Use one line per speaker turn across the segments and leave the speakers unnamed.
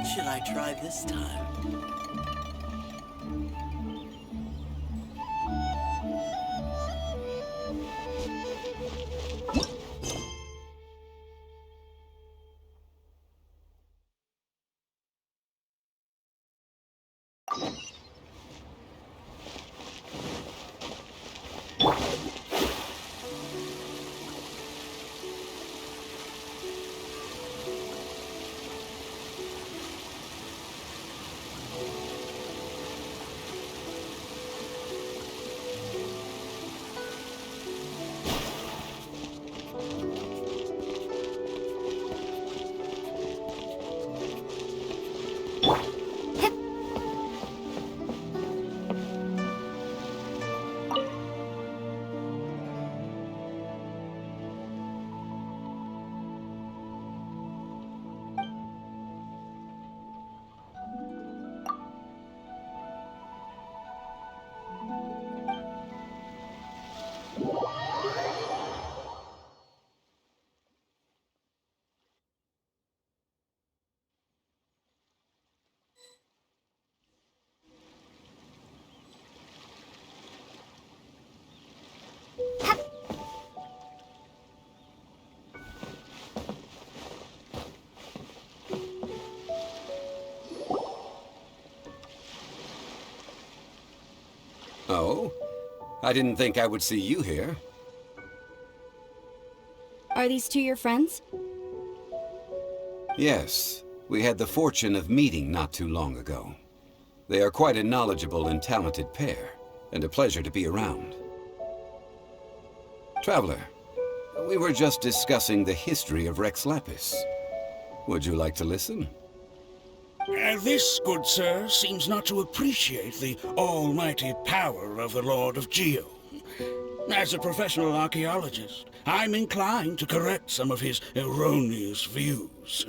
should I try this time?
Oh? I didn't think I would see you here.
Are these two your friends?
Yes. We had the fortune of meeting not too long ago. They are quite a knowledgeable and talented pair, and a pleasure to be around. Traveler, we were just discussing the history of Rex Lapis. Would you like to listen?
This, good sir, seems not to appreciate the almighty power of the Lord of Geo. As a professional archaeologist, I'm inclined to correct some of his erroneous views.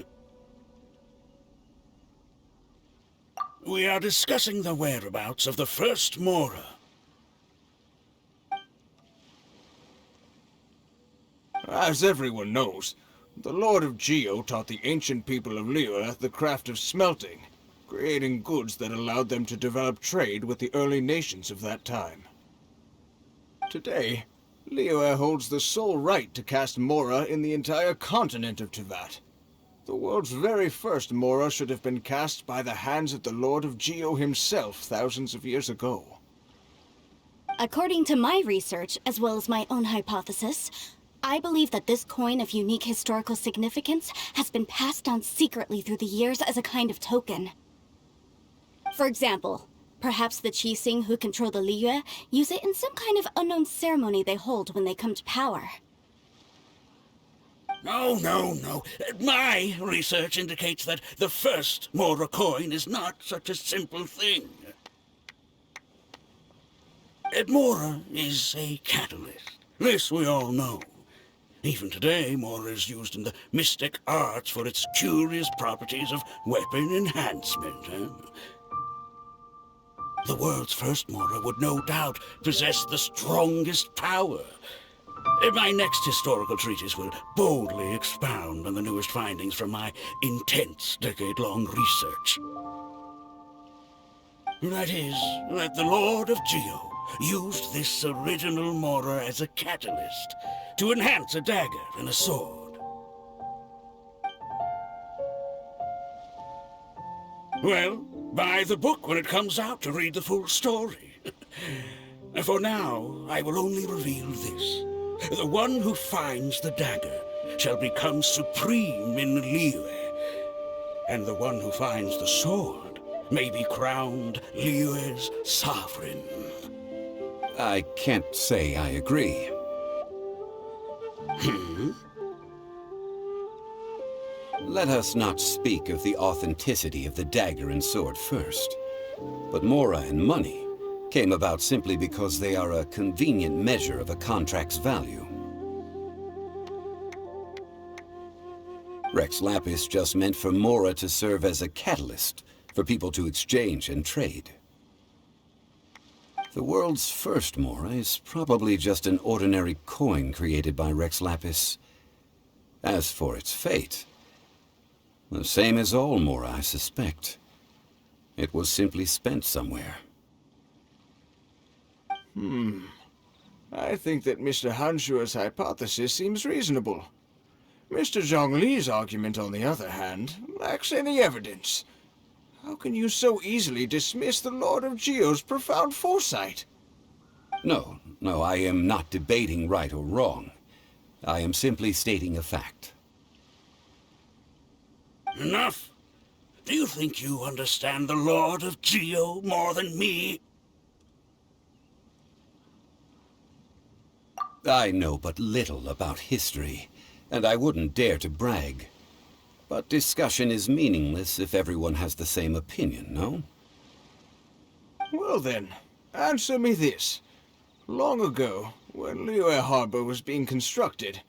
We are discussing the whereabouts of the first Mora.
As everyone knows, the Lord of Geo taught the ancient people of Liyue the craft of smelting, creating goods that allowed them to develop trade with the early nations of that time. Today, Liyue holds the sole right to cast Mora in the entire continent of Teyvat. The world's very first Mora should have been cast by the hands of the Lord of Geo himself thousands of years ago.
According to my research, as well as my own hypothesis, I believe that this coin of unique historical significance has been passed down secretly through the years as a kind of token. For example, perhaps the Qixing who control the Liyue use it in some kind of unknown ceremony they hold when they come to power.
No. My research indicates that the first Mora coin is not such a simple thing. Mora is a catalyst. This we all know. Even today, Mora is used in the mystic arts for its curious properties of weapon enhancement. The world's first Mora would no doubt possess the strongest power. My next historical treatise will boldly expound on the newest findings from my intense decade-long research. That is, that the Lord of Geo used this original Mora as a catalyst to enhance a dagger and a sword. Well, buy the book when it comes out to read the full story. For now, I will only reveal this. The one who finds the dagger shall become supreme in Liyue, and the one who finds the sword may be crowned Liyue's sovereign.
I can't say I agree. Let us not speak of the authenticity of the dagger and sword first. But Mora and money came about simply because they are a convenient measure of a contract's value. Rex Lapis just meant for Mora to serve as a catalyst for people to exchange and trade. The world's first Mora is probably just an ordinary coin created by Rex Lapis. As for its fate, The same as all Mora, I suspect. It was simply spent somewhere.
I think that Mr. Hanshua's hypothesis seems reasonable. Mr. Zhongli's argument, on the other hand, lacks any evidence. How can you so easily dismiss the Lord of Geo's profound foresight?
No, I am not debating right or wrong. I am simply stating a fact.
Enough! Do you think you understand the Lord of Geo more than me?
I know but little about history, and I wouldn't dare to brag. But discussion is meaningless if everyone has the same opinion, no?
Well then, answer me this. Long ago, when Liyue Harbor was being constructed,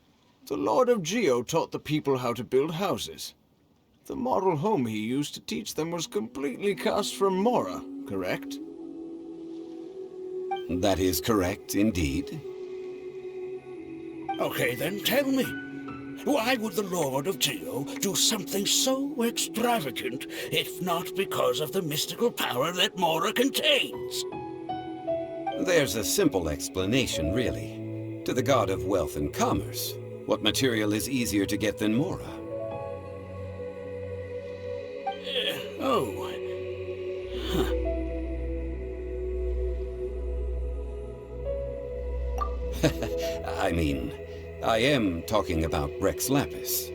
the Lord of Geo taught the people how to build houses. The model home he used to teach them was completely cast from Mora, correct?
That is correct, indeed.
Okay, then tell me. Why would the Lord of Geo do something so extravagant, if not because of the mystical power that Mora contains?
There's a simple explanation, really. To the god of wealth and commerce, what material is easier to get than Mora? I mean, I am talking about Rex Lapis.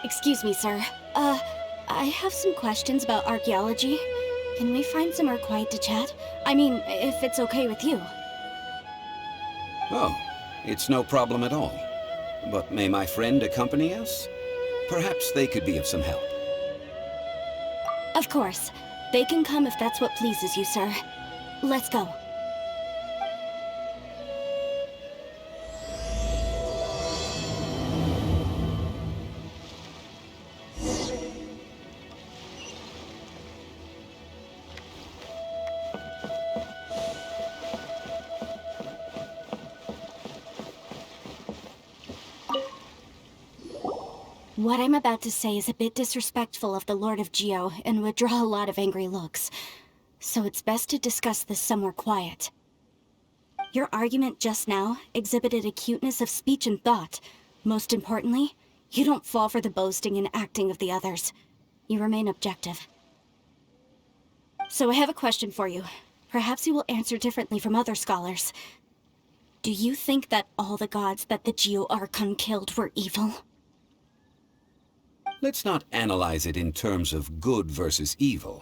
Excuse me, sir. I have some questions about archaeology. Can we find somewhere quiet to chat? I mean, if it's okay with you.
Oh, it's no problem at all. But may my friend accompany us? Perhaps they could be of some help.
Of course. They can come if that's what pleases you, sir. Let's go. What I'm about to say is a bit disrespectful of the Lord of Geo and would draw a lot of angry looks. So it's best to discuss this somewhere quiet. Your argument just now exhibited acuteness of speech and thought. Most importantly, you don't fall for the boasting and acting of the others. You remain objective. So I have a question for you. Perhaps you will answer differently from other scholars. Do you think that all the gods that the Geo Archon killed were evil?
Let's not analyze it in terms of good versus evil.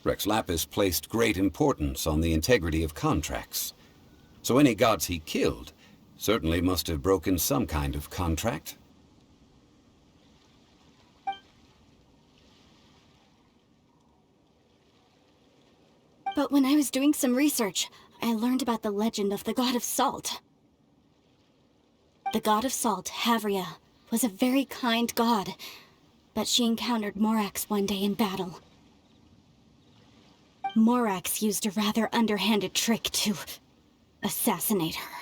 Rex Lapis placed great importance on the integrity of contracts. So any gods he killed certainly must have broken some kind of contract.
But when I was doing some research, I learned about the legend of the god of salt. The god of salt, Havria, was a very kind god, but she encountered Morax one day in battle. Morax used a rather underhanded trick to assassinate her.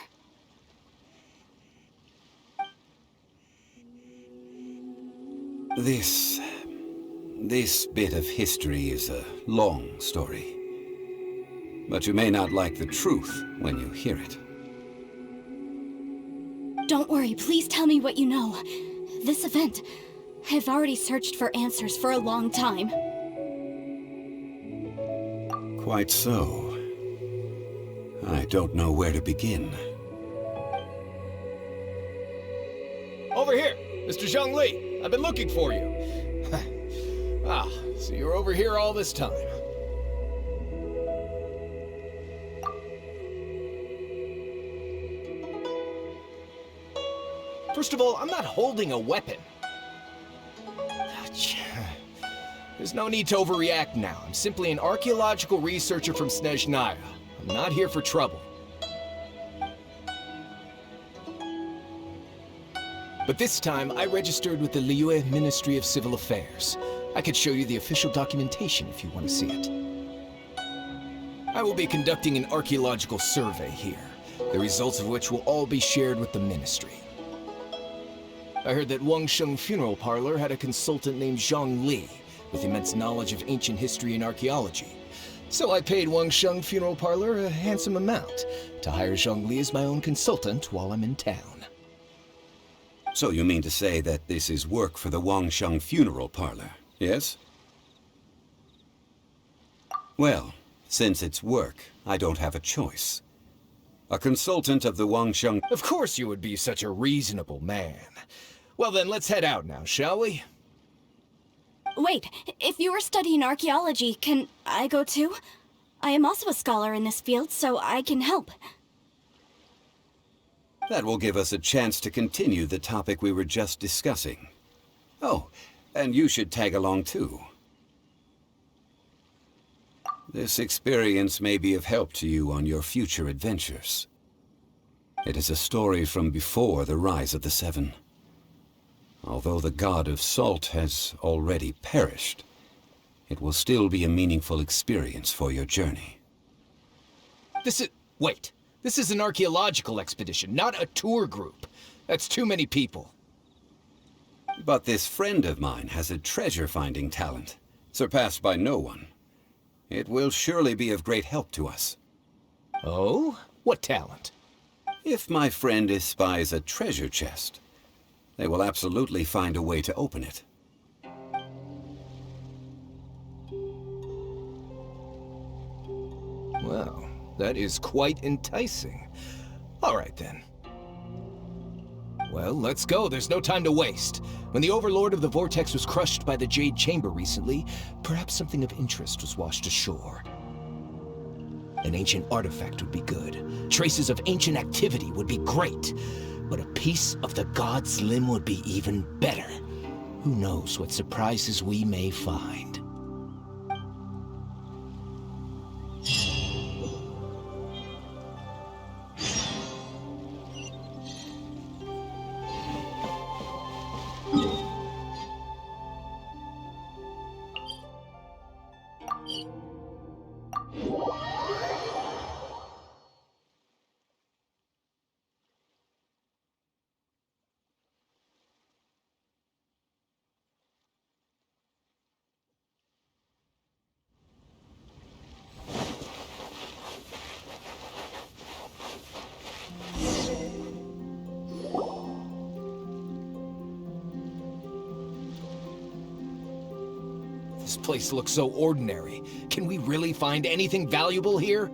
This bit of history is a long story. But you may not like the truth when you hear it.
Don't worry, please tell me what you know. This event, I've already searched for answers for a long time.
Quite so. I don't know where to begin.
Over here, Mr. Zhongli. I've been looking for you. Ah, so you're over here all this time. First of all, I'm not holding a weapon. There's no need to overreact now. I'm simply an archaeological researcher from Snezhnaya. I'm not here for trouble. But this time, I registered with the Liyue Ministry of Civil Affairs. I could show you the official documentation if you want to see it. I will be conducting an archaeological survey here. the results of which will all be shared with the Ministry. I heard that Wangsheng Funeral Parlor had a consultant named Zhongli, with immense knowledge of ancient history and archaeology. So I paid Wangsheng Funeral Parlor a handsome amount to hire Zhongli as my own consultant while I'm in town.
So you mean to say that this is work for the Wangsheng Funeral Parlor, yes? Well, since it's work, I don't have a choice. A consultant of the Wangsheng...
Of course you would be such a reasonable man. Well then, let's head out now, shall we?
Wait, if you are studying archaeology, can I go too? I am also a scholar in this field, so I can help.
That will give us a chance to continue the topic we were just discussing. Oh, and you should tag along too. This experience may be of help to you on your future adventures. It is a story from before the rise of the Seven. Although the god of salt has already perished, it will still be a meaningful experience for your journey.
Wait. This is an archaeological expedition, not a tour group. That's too many people.
But this friend of mine has a treasure-finding talent, surpassed by no one. It will surely be of great help to us.
Oh? What talent?
If my friend espies a treasure chest, they will absolutely find a way to open it.
Well, that is quite enticing. All right, then. Well, let's go. There's no time to waste. When the Overlord of the Vortex was crushed by the Jade Chamber recently, perhaps something of interest was washed ashore. An ancient artifact would be good. Traces of ancient activity would be great. But a piece of the god's limb would be even better. Who knows what surprises we may find. This place looks so ordinary. Can we really find anything valuable here?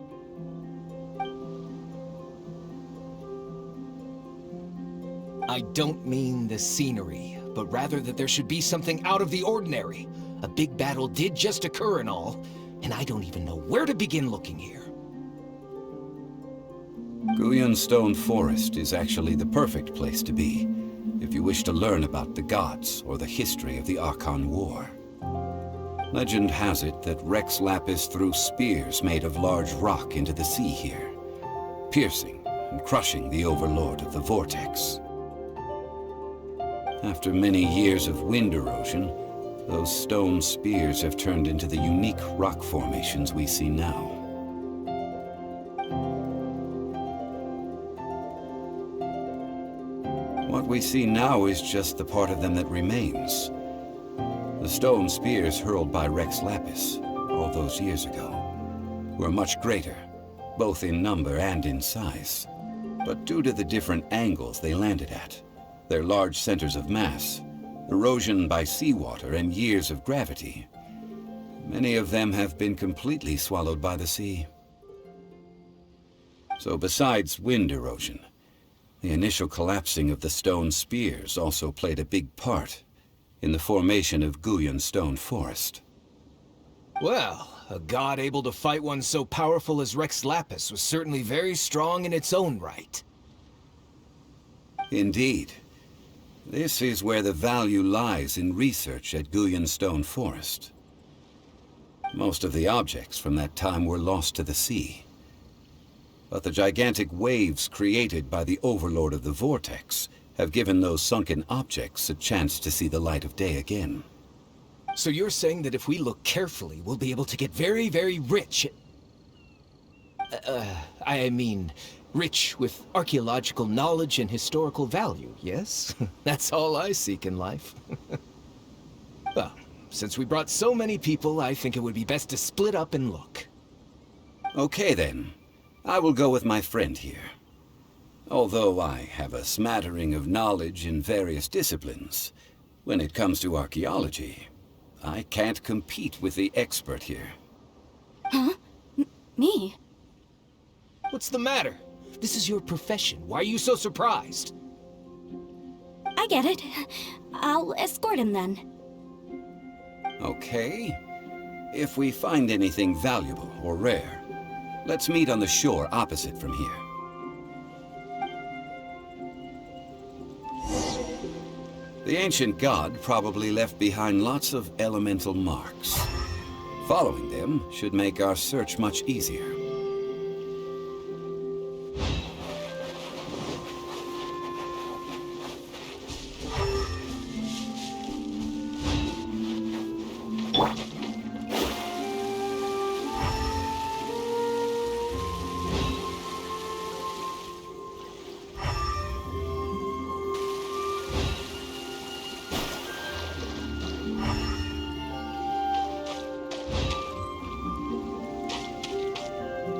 I don't mean the scenery, but rather that there should be something out of the ordinary. A big battle did just occur and all, and I don't even know where to begin looking here.
Guyan Stone Forest is actually the perfect place to be, if you wish to learn about the gods or the history of the Archon War. Legend has it that Rex Lapis threw spears made of large rock into the sea here, piercing and crushing the Overlord of the Vortex. After many years of wind erosion, those stone spears have turned into the unique rock formations we see now. What we see now is just the part of them that remains. The stone spears hurled by Rex Lapis all those years ago were much greater, both in number and in size. But due to the different angles they landed at, their large centers of mass, erosion by seawater, and years of gravity, many of them have been completely swallowed by the sea. So besides wind erosion, the initial collapsing of the stone spears also played a big part in the formation of Guyan Stone Forest.
Well, a god able to fight one so powerful as Rex Lapis was certainly very strong in its own right.
Indeed. This is where the value lies in research at Guyan Stone Forest. Most of the objects from that time were lost to the sea. But the gigantic waves created by the Overlord of the Vortex have given those sunken objects a chance to see the light of day again.
So you're saying that if we look carefully, we'll be able to get very, very rich? I mean, Rich with archaeological knowledge and historical value, yes? That's all I seek in life. Well, since we brought so many people, I think it would be best to split up and look.
Okay then. I will go with my friend here. Although I have a smattering of knowledge in various disciplines, when it comes to archaeology, I can't compete with the expert here.
Huh? Me?
What's the matter? This is your profession. Why are you so surprised?
I get it. I'll escort him then.
Okay. If we find anything valuable or rare, let's meet on the shore opposite from here. The ancient god probably left behind lots of elemental marks. Following them should make our search much easier.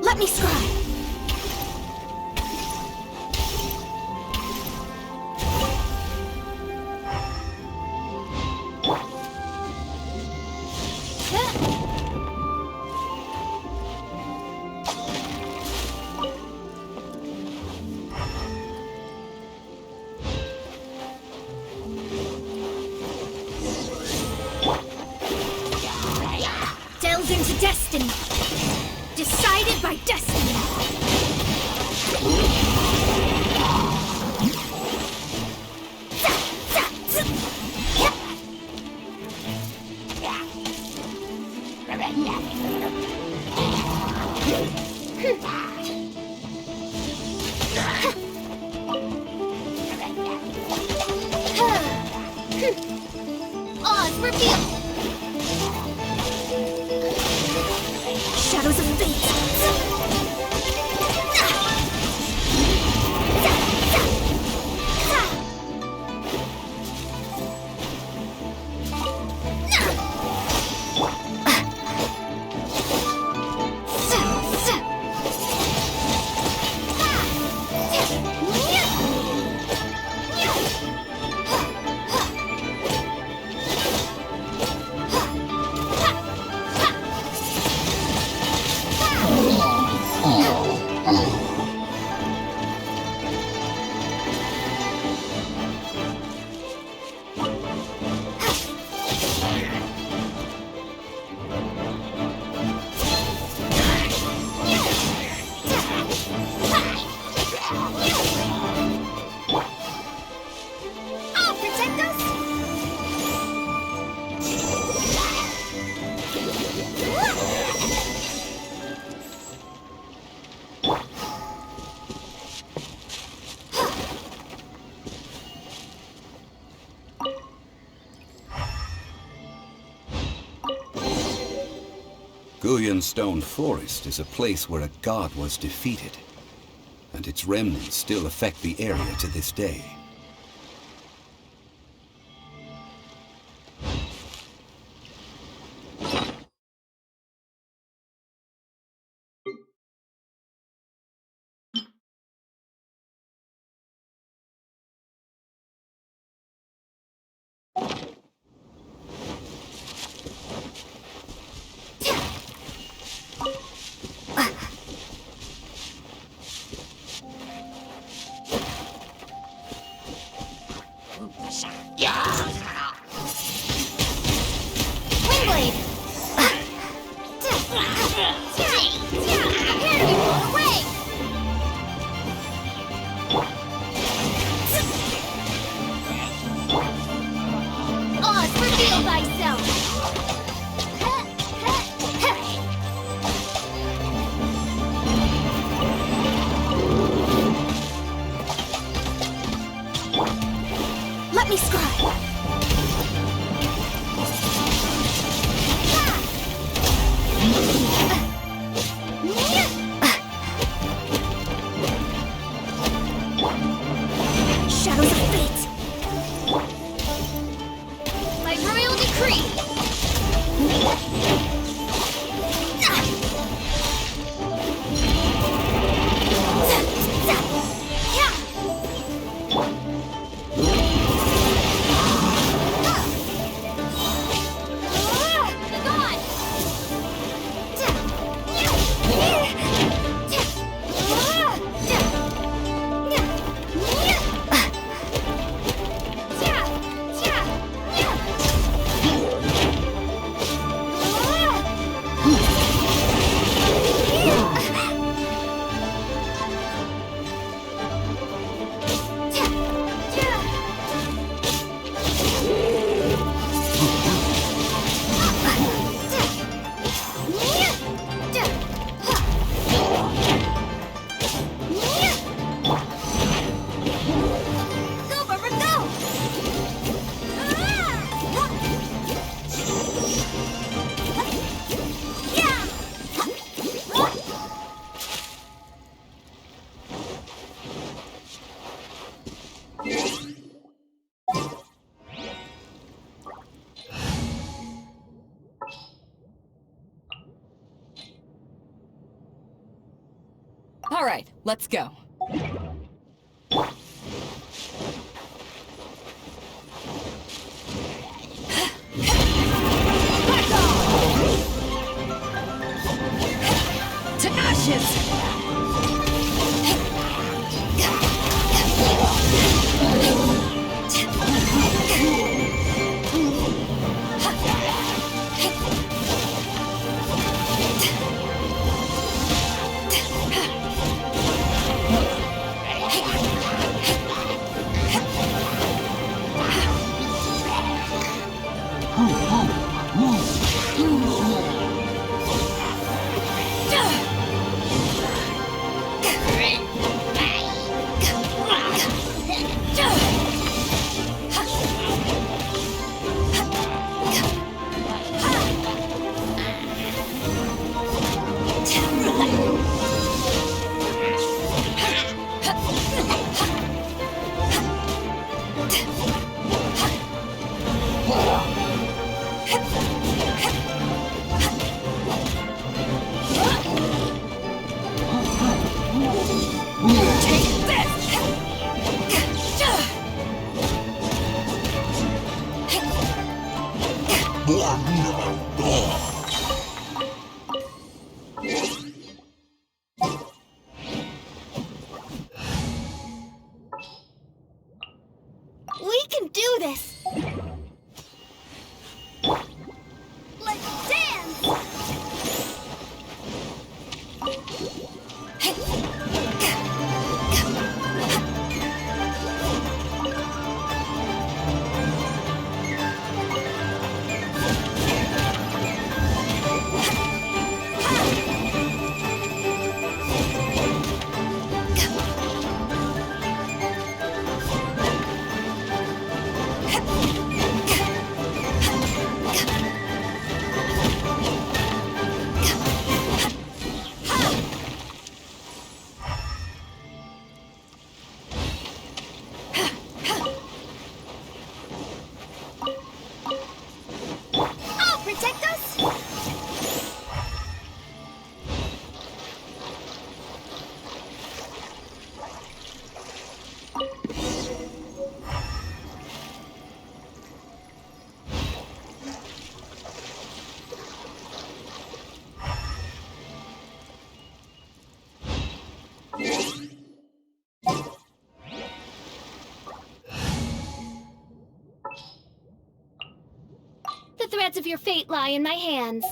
Let me scry. Delve into destiny. Decided by destiny. Oz revealed. Shadows of fate.
Stone Forest is a place where a god was defeated, and its remnants still affect the area to this day.
Let me scry.
All right, let's go. To ashes!
We can do this! Let's dance! The threads of your fate lie in my hands.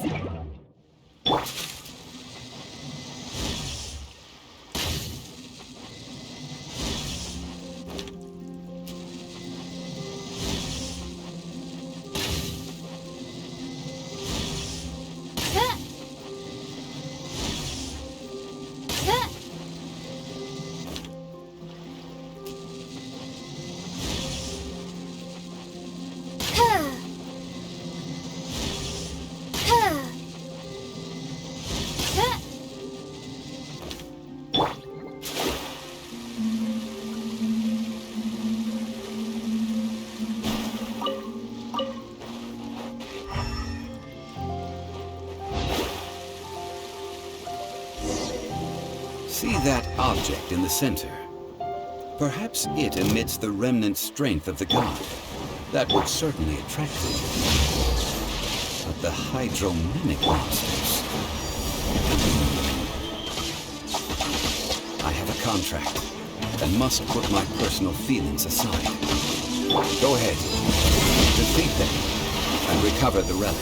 See that object in the center? Perhaps it emits the remnant strength of the god. That would certainly attract it. But the hydromimic monsters... I have a contract, and must put my personal feelings aside. Go ahead, defeat them, and recover the relic.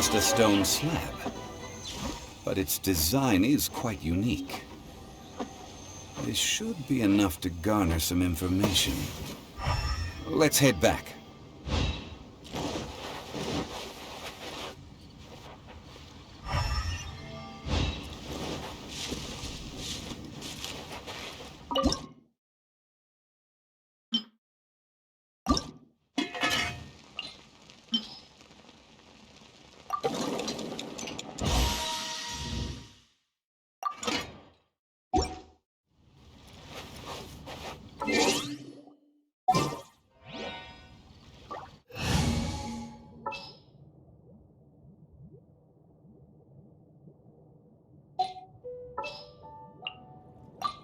just a stone slab, but its design is quite unique. This should be enough to garner some information. Let's head back.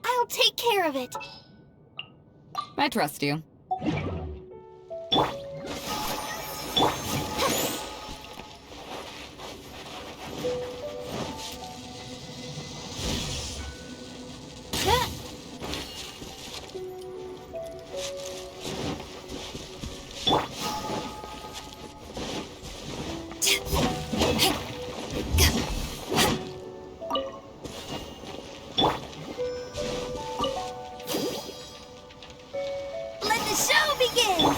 I'll take care of it.
I trust you.
Let the show begin!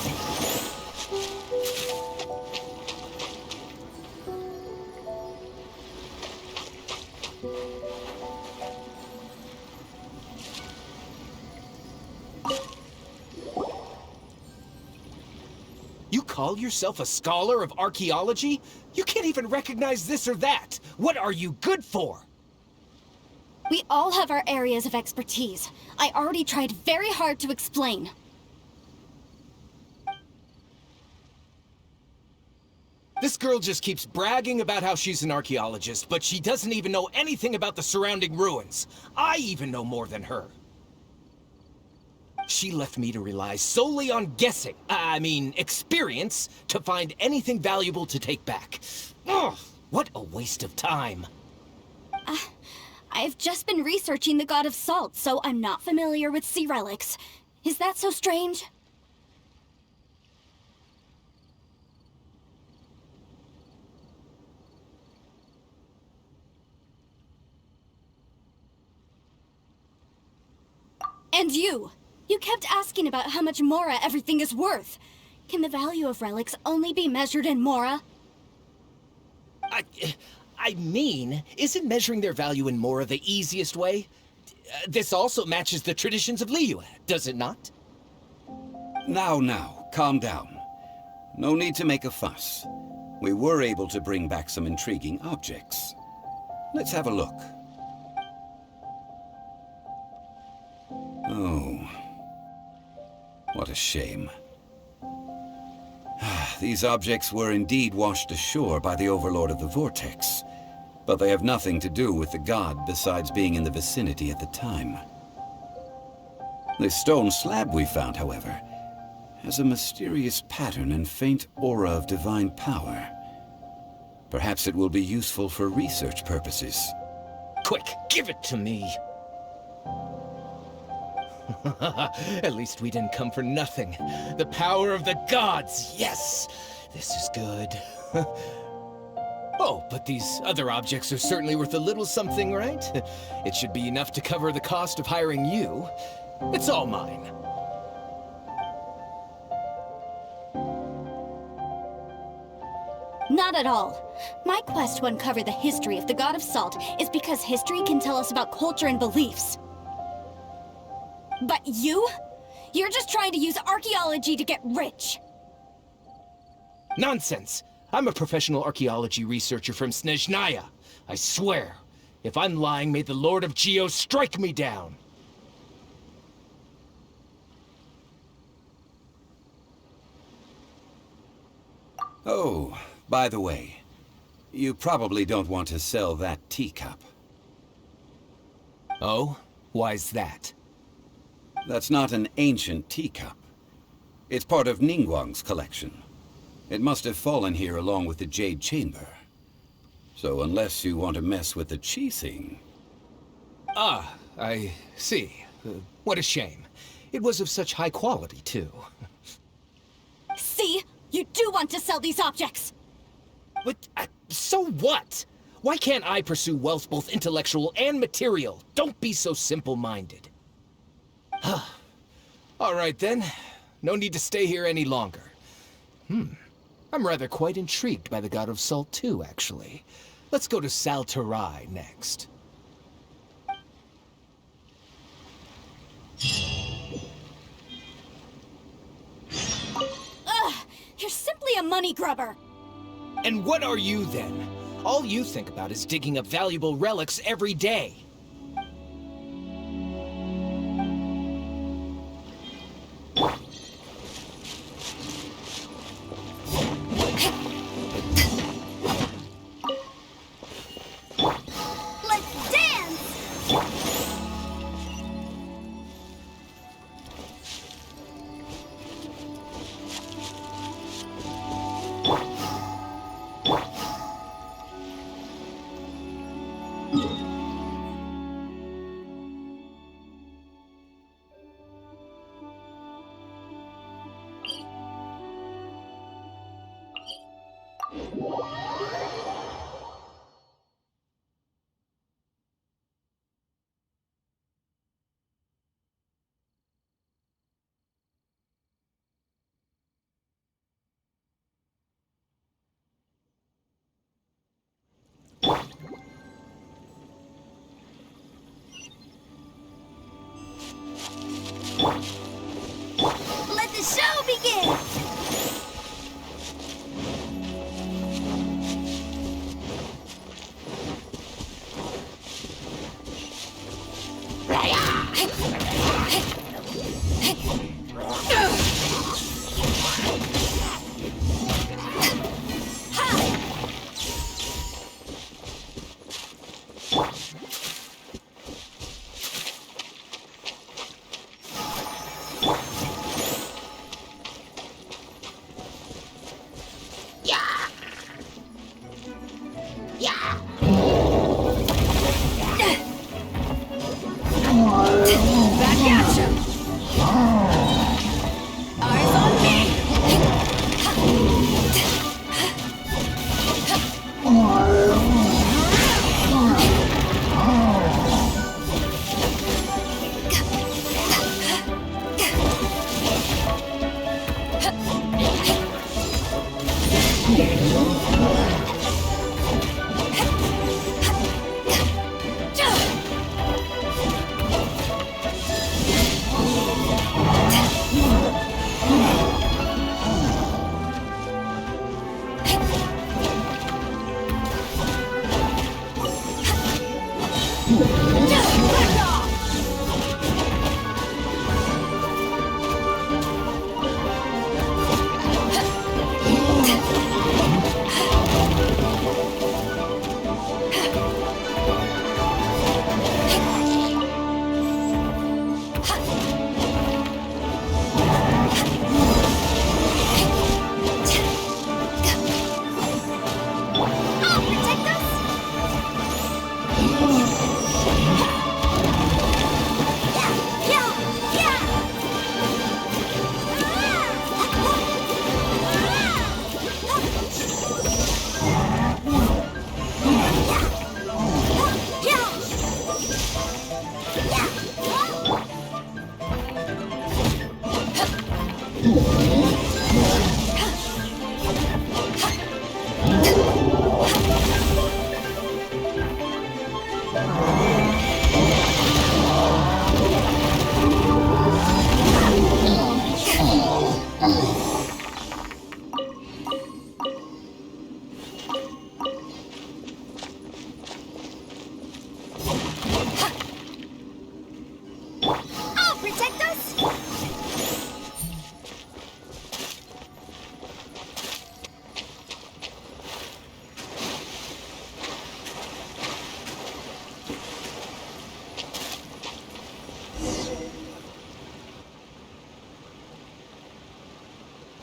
You call yourself a scholar of archaeology? You can't even recognize this or that. What are you good for?
We all have our areas of expertise. I already tried very hard to explain.
This girl just keeps bragging about how she's an archaeologist, but she doesn't even know anything about the surrounding ruins. I even know more than her. She left me to rely solely on guessing, experience, to find anything valuable to take back. Ugh, what a waste of time.
I've just been researching the god of salt, so I'm not familiar with sea relics. Is that so strange? And you! You kept asking about how much Mora everything is worth. Can the value of relics only be measured in Mora?
Isn't measuring their value in Mora the easiest way? This also matches the traditions of Liyue, does it not?
Now, calm down. No need to make a fuss. We were able to bring back some intriguing objects. Let's have a look. Oh, what a shame. These objects were indeed washed ashore by the Overlord of the Vortex, but they have nothing to do with the god besides being in the vicinity at the time. This stone slab we found, however, has a mysterious pattern and faint aura of divine power. Perhaps it will be useful for research purposes.
Quick, give it to me! At least we didn't come for nothing. The power of the gods, yes! This is good. Oh, but these other objects are certainly worth a little something, right? It should be enough to cover the cost of hiring you. It's all mine.
Not at all. My quest to uncover the history of the god of salt is because history can tell us about culture and beliefs. But you? You're just trying to use archaeology to get rich.
Nonsense! I'm a professional archaeology researcher from Snezhnaya. I swear, if I'm lying, may the Lord of Geo strike me down.
Oh, by the way, you probably don't want to sell that teacup.
Oh? Why's that?
That's not an ancient teacup. It's part of Ningguang's collection. It must have fallen here along with the Jade Chamber. So unless you want to mess with the Qixing...
Ah, I see. What a shame. It was of such high quality, too.
See? You do want to sell these objects!
But, So what? Why can't I pursue wealth both intellectual and material? Don't be so simple-minded. All right then. No need to stay here any longer. I'm rather quite intrigued by the God of Salt too, actually. Let's go to Salterai next.
Ugh! You're simply a money grubber!
And what are you then? All you think about is digging up valuable relics every day.
Let's dance! Let the show begin!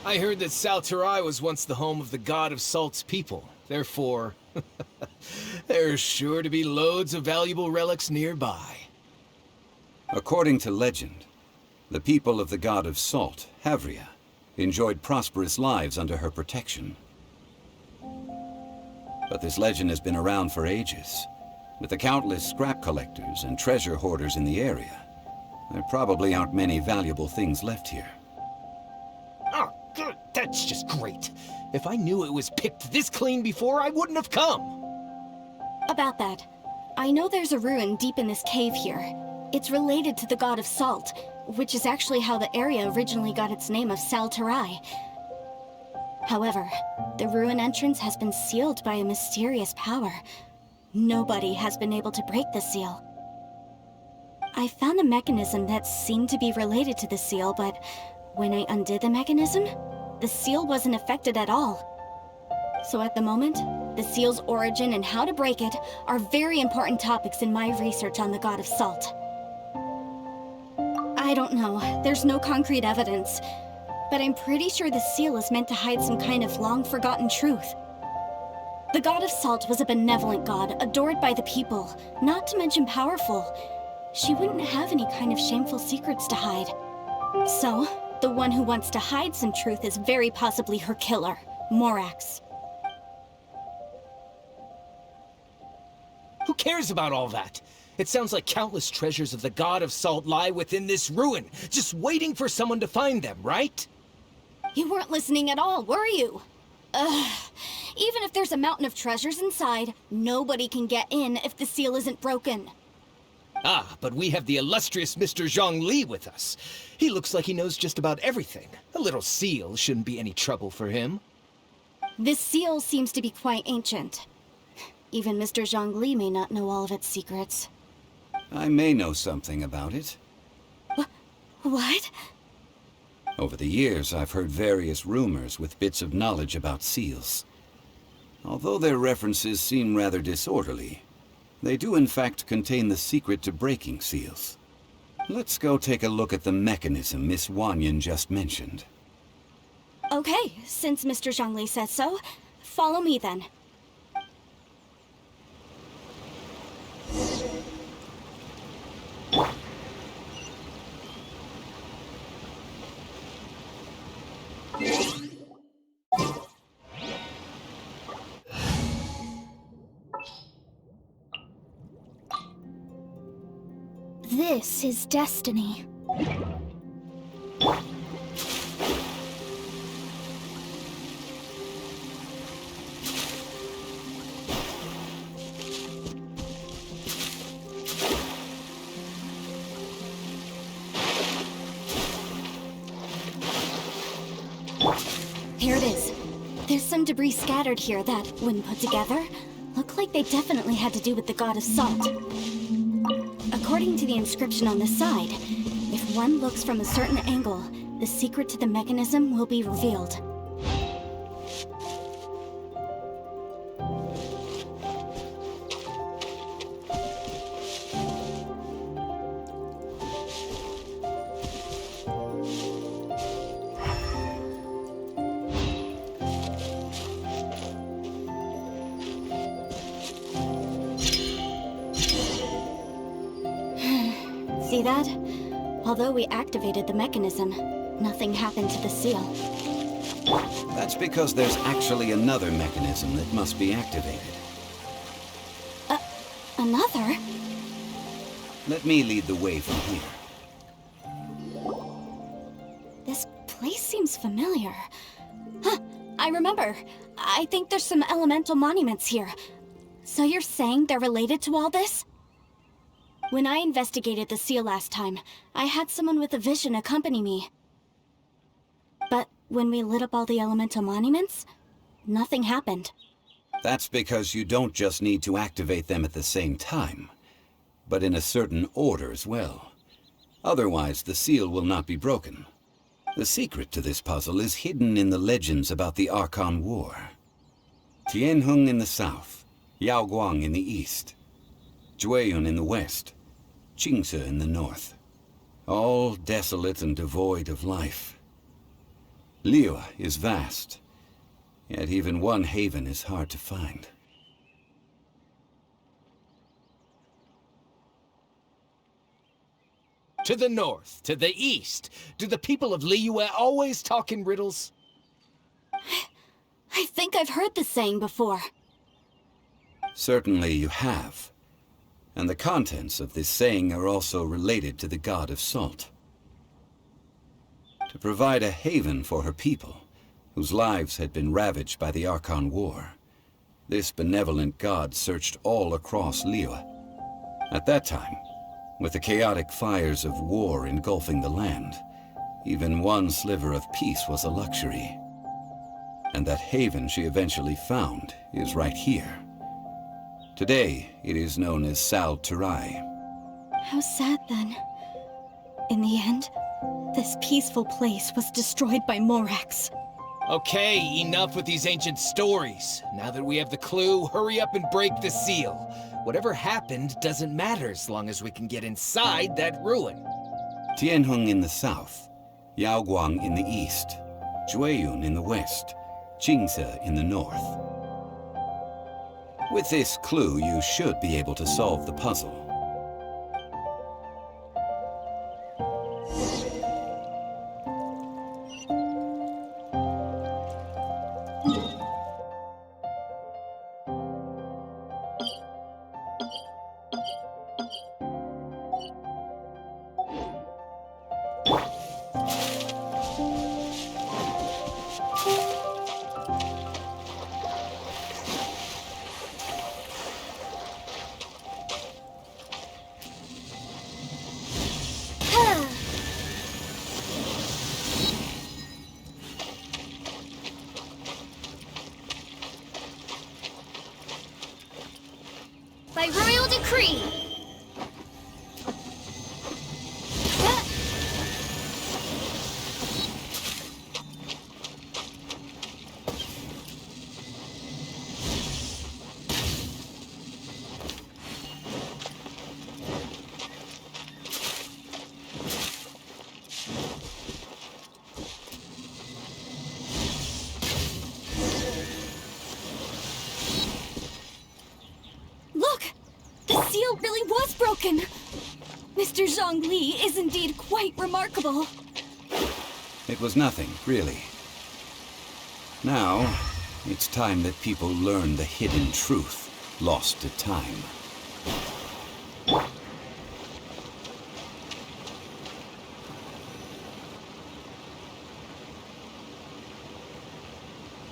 I heard that Salterai was once the home of the God of Salt's people. Therefore, there's sure to be loads of valuable relics nearby.
According to legend, the people of the God of Salt, Havria, enjoyed prosperous lives under her protection. But this legend has been around for ages. With the countless scrap collectors and treasure hoarders in the area, there probably aren't many valuable things left here.
Oh, good. That's just great. If I knew it was picked this clean before, I wouldn't have come.
About that, I know there's a ruin deep in this cave here. It's related to the god of salt, which is actually how the area originally got its name of Sal Tarai. However, the ruin entrance has been sealed by a mysterious power. Nobody has been able to break the seal. I found a mechanism that seemed to be related to the seal, but when I undid the mechanism, the seal wasn't affected at all. So at the moment, the seal's origin and how to break it are very important topics in my research on the god of salt. I don't know, there's no concrete evidence, but I'm pretty sure the seal is meant to hide some kind of long-forgotten truth. The god of salt was a benevolent god, adored by the people, not to mention powerful. She wouldn't have any kind of shameful secrets to hide. So, the one who wants to hide some truth is very possibly her killer, Morax.
Who cares about all that? It sounds like countless treasures of the god of salt lie within this ruin, just waiting for someone to find them, right?
You weren't listening at all, were you? Ugh. Even if there's a mountain of treasures inside, nobody can get in if the seal isn't broken.
Ah, but we have the illustrious Mr. Zhongli with us. He looks like he knows just about everything. A little seal shouldn't be any trouble for him.
This seal seems to be quite ancient. Even Mr. Zhongli may not know all of its secrets.
I may know something about it.
What?
Over the years, I've heard various rumors with bits of knowledge about seals. Although their references seem rather disorderly, they do in fact contain the secret to breaking seals. Let's go take a look at the mechanism Miss Wanyan just mentioned.
Okay, since Mr. Zhongli says so, follow me then.
This is destiny.
Here it is. There's some debris scattered here that, when put together, look like they definitely had to do with the god of salt. According to the inscription on the side, if one looks from a certain angle, the secret to the mechanism will be revealed. See that? Although we activated the mechanism, nothing happened to the seal.
That's because there's actually another mechanism that must be activated.
Another?
Let me lead the way from here.
This place seems familiar. Huh, I remember. I think there's some elemental monuments here. So you're saying they're related to all this? When I investigated the seal last time, I had someone with a vision accompany me. But when we lit up all the elemental monuments, nothing happened.
That's because you don't just need to activate them at the same time, but in a certain order as well. Otherwise, the seal will not be broken. The secret to this puzzle is hidden in the legends about the Archon War. Tianheng in the south, Yaoguang in the east, Jueyun in the west, Qingce in the north. All desolate and devoid of life. Liyue is vast, yet even one haven is hard to find.
To the north, to the east. Do the people of Liyue always talk in riddles?
I think I've heard this saying before.
Certainly you have. And the contents of this saying are also related to the god of salt. To provide a haven for her people, whose lives had been ravaged by the Archon War, this benevolent god searched all across Liyue. At that time, with the chaotic fires of war engulfing the land, even one sliver of peace was a luxury. And that haven she eventually found is right here. Today, it is known as Sal Turai.
How sad then. In the end, this peaceful place was destroyed by Morax.
Okay, enough with these ancient stories. Now that we have the clue, hurry up and break the seal. Whatever happened doesn't matter as long as we can get inside that ruin.
Tianheng in the south, Yaoguang in the east, Jueyun in the west, Jingze in the north. With this clue, you should be able to solve the puzzle.
By royal decree!
Mr. Zhongli is indeed quite remarkable.
It was nothing, really. Now, it's time that people learn the hidden truth lost to time.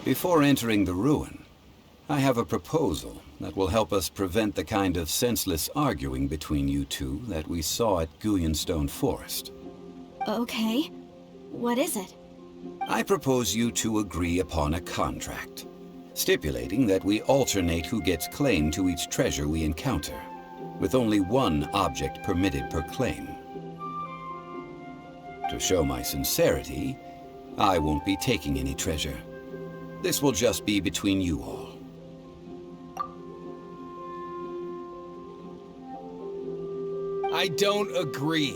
Before entering the ruin, I have a proposal that will help us prevent the kind of senseless arguing between you two that we saw at Guyonstone Forest.
Okay. What is it?
I propose you two agree upon a contract, stipulating that we alternate who gets claim to each treasure we encounter, with only one object permitted per claim. To show my sincerity, I won't be taking any treasure. This will just be between you all.
I don't agree.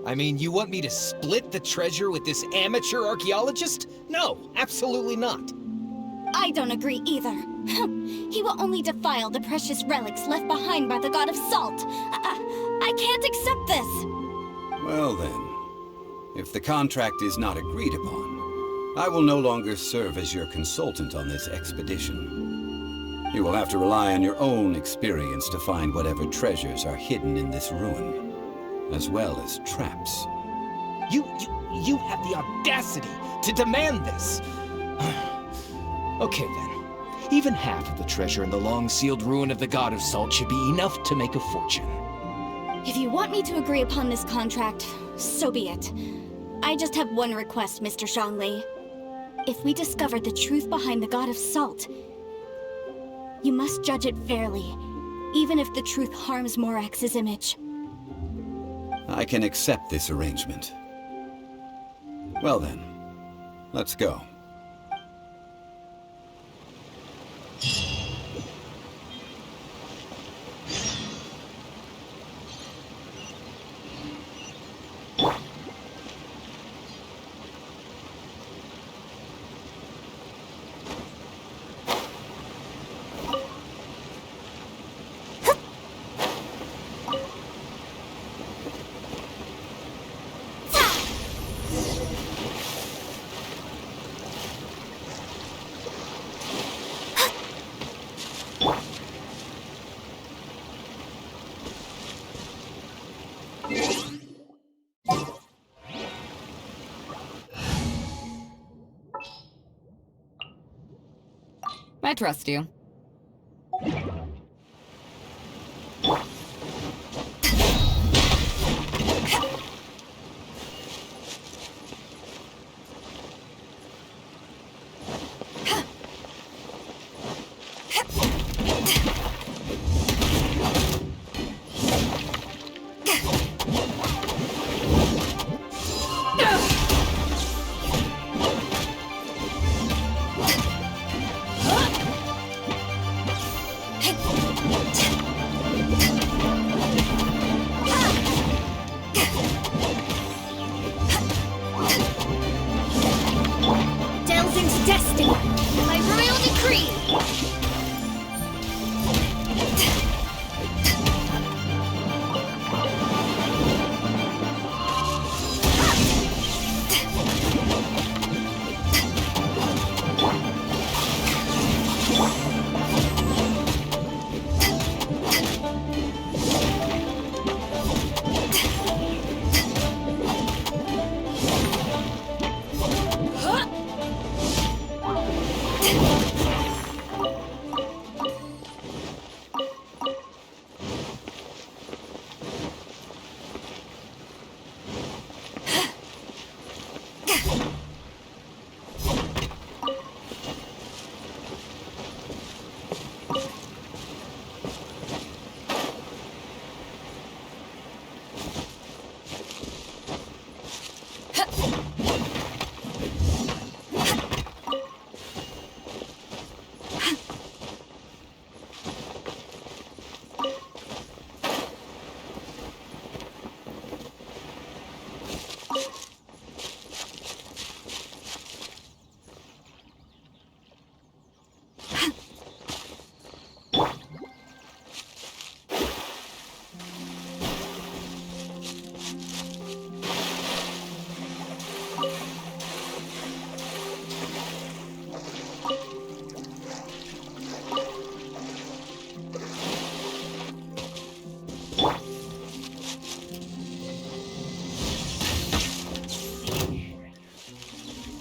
I mean, you want me to split the treasure with this amateur archaeologist? No, absolutely not.
I don't agree either. He will only defile the precious relics left behind by the god of salt. I can't accept this.
Well then, if the contract is not agreed upon, I will no longer serve as your consultant on this expedition. You will have to rely on your own experience to find whatever treasures are hidden in this ruin, as well as traps.
You have the audacity to demand this. Okay then. Even half of the treasure in the long-sealed ruin of the God of Salt should be enough to make a fortune.
If you want me to agree upon this contract, so be it. I just have one request, Mr. Zhongli. If we discover the truth behind the God of Salt, you must judge it fairly, even if the truth harms Morax's image.
I can accept this arrangement. Well then, let's go.
I trust you.
Delves into destiny by royal decree.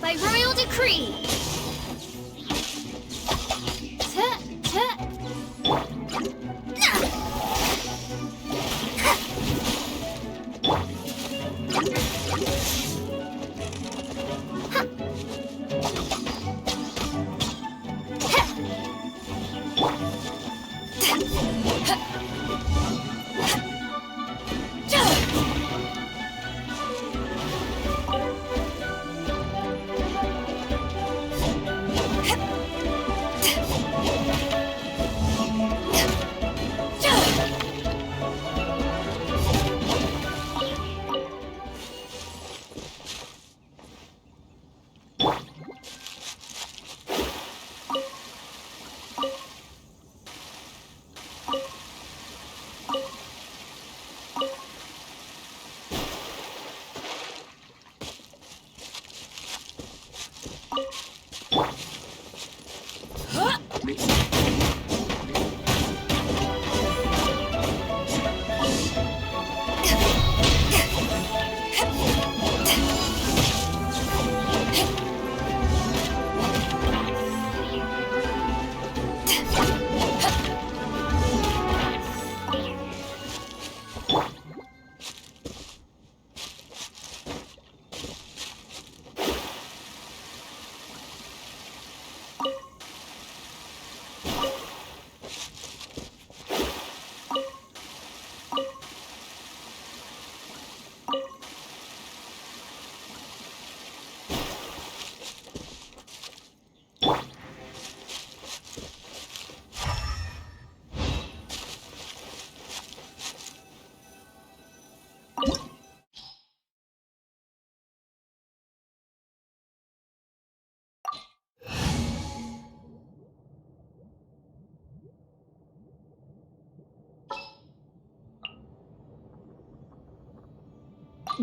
By royal decree.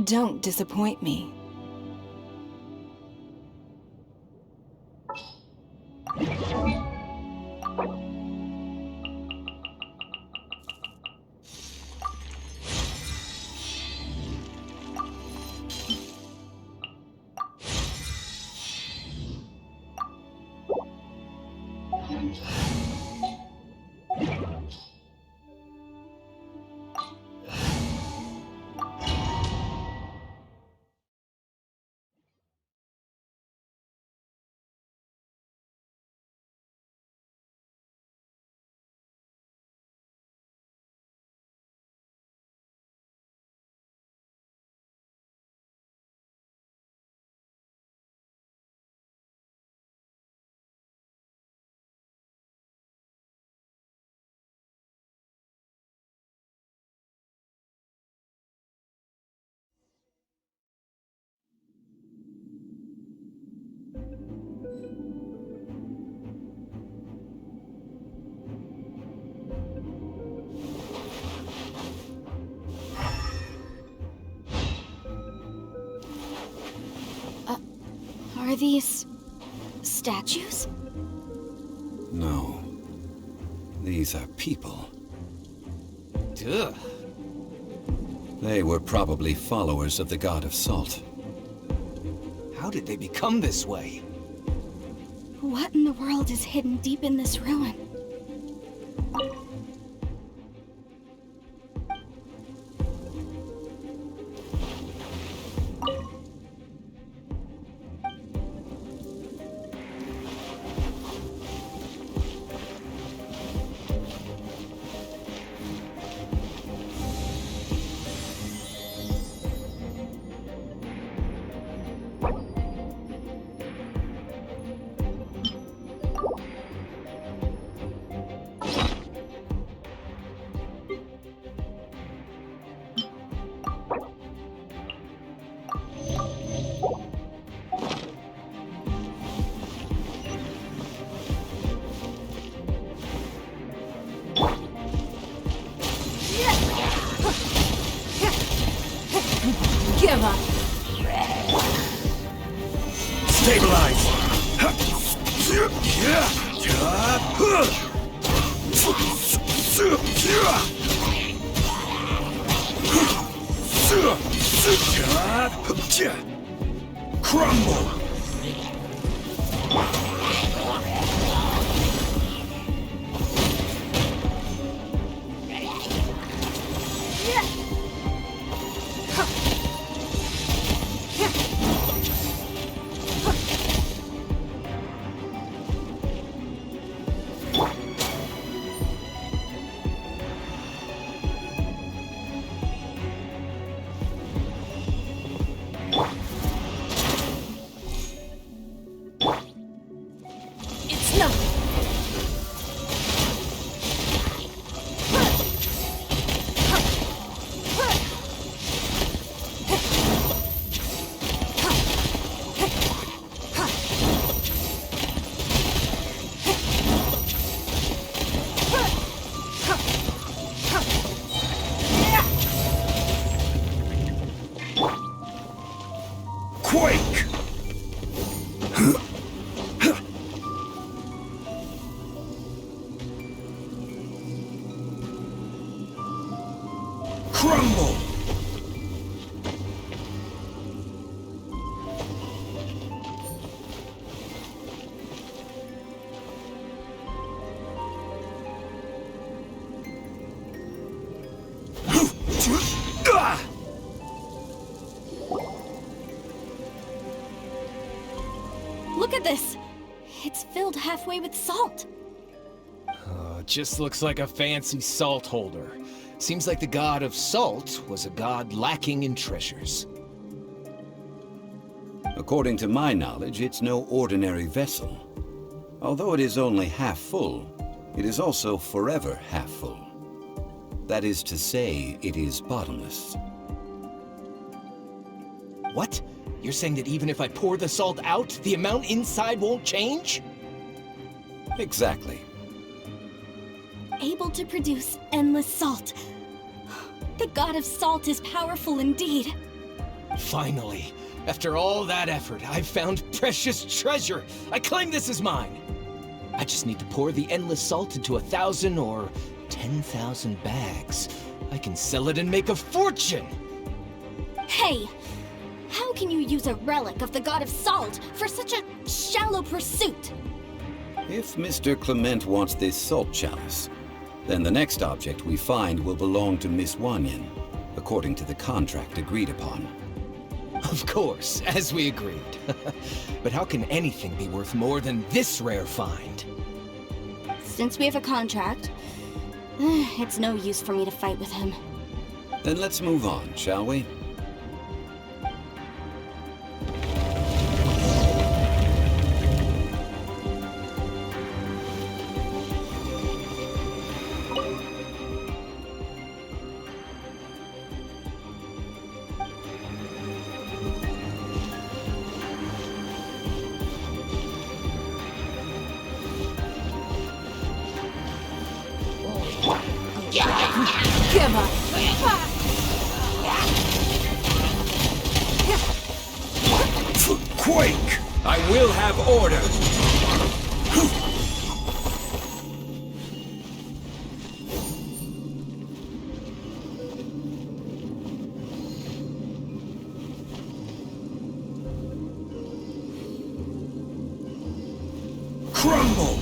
Don't disappoint me.
these statues?
No. These are people.
Duh.
They were probably followers of the god of salt.
How did they become this way?
What in the world is hidden deep in this ruin?
Give up.
Stabilize! Crumble! Quake! Crumble!
Look at this! It's filled halfway with salt.
Just looks like a fancy salt holder. Seems like the god of salt was a god lacking in treasures.
According to my knowledge, it's no ordinary vessel. Although it is only half full, it is also forever half full. That is to say, it is bottomless.
What? You're saying that even if I pour the salt out, the amount inside won't change?
Exactly.
Able to produce endless salt. The god of salt is powerful indeed.
Finally, after all that effort, I've found precious treasure. I claim this as mine. I just need to pour the endless salt into 1,000 or 10,000 bags. I can sell it and make a fortune.
Hey! How can you use a relic of the god of salt for such a shallow pursuit?
If Mr. Clement wants this salt chalice, then the next object we find will belong to Miss Wanyan, according to the contract agreed upon.
Of course, as we agreed. But how can anything be worth more than this rare find?
Since we have a contract, it's no use for me to fight with him.
Then let's move on, shall we?
Give up.
Quake!
I will have order!
Crumble!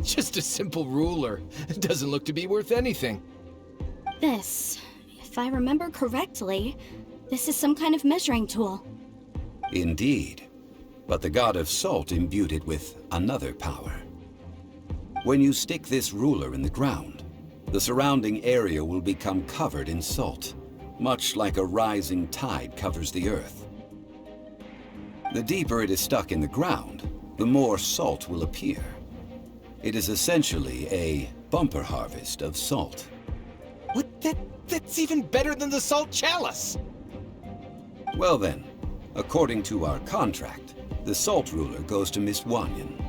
Just a simple ruler. It doesn't look to be worth anything.
This, if I remember correctly, this is some kind of measuring tool.
Indeed. But the god of salt imbued it with another power. When you stick this ruler in the ground, the surrounding area will become covered in salt, much like a rising tide covers the earth. The deeper it is stuck in the ground, the more salt will appear. It is essentially a bumper harvest of salt.
What? That's even better than the salt chalice!
Well then, according to our contract, the salt ruler goes to Miss Wanyan.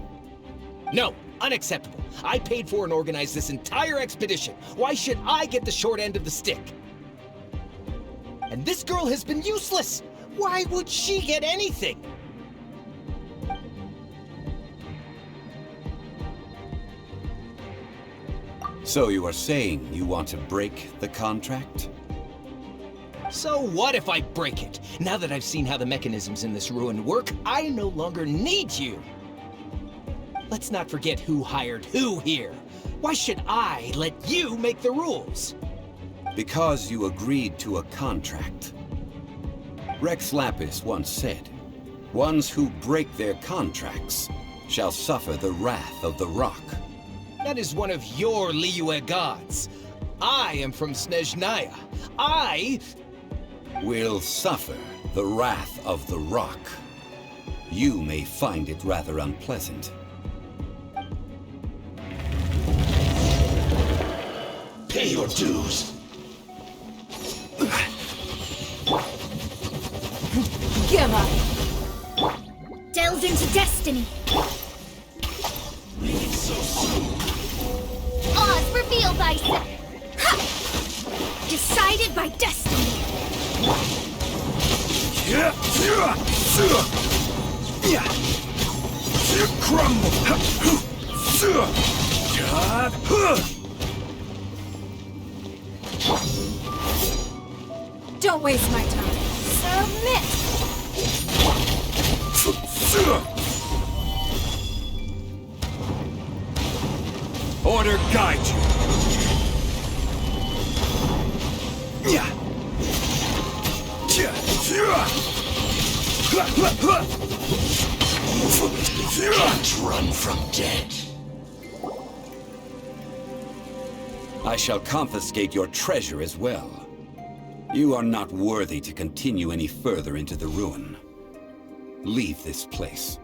No, unacceptable. I paid for and organized this entire expedition. Why should I get the short end of the stick? And this girl has been useless! Why would she get anything?
So you are saying you want to break the contract?
So what if I break it? Now that I've seen how the mechanisms in this ruin work, I no longer need you! Let's not forget who hired who here. Why should I let you make the rules?
Because you agreed to a contract. Rex Lapis once said, "Ones who break their contracts shall suffer the wrath of the rock."
That is one of your Liyue gods. I am from Snezhnaya. I
will suffer the wrath of the rock. You may find it rather unpleasant.
Pay your dues.
Give up.
Delves into destiny. Odds revealed by decided by destiny.
Crumble.
Don't waste my time. Submit.
Order guide you. Can't run from dead.
I shall confiscate your treasure as well. You are not worthy to continue any further into the ruin. Leave this place.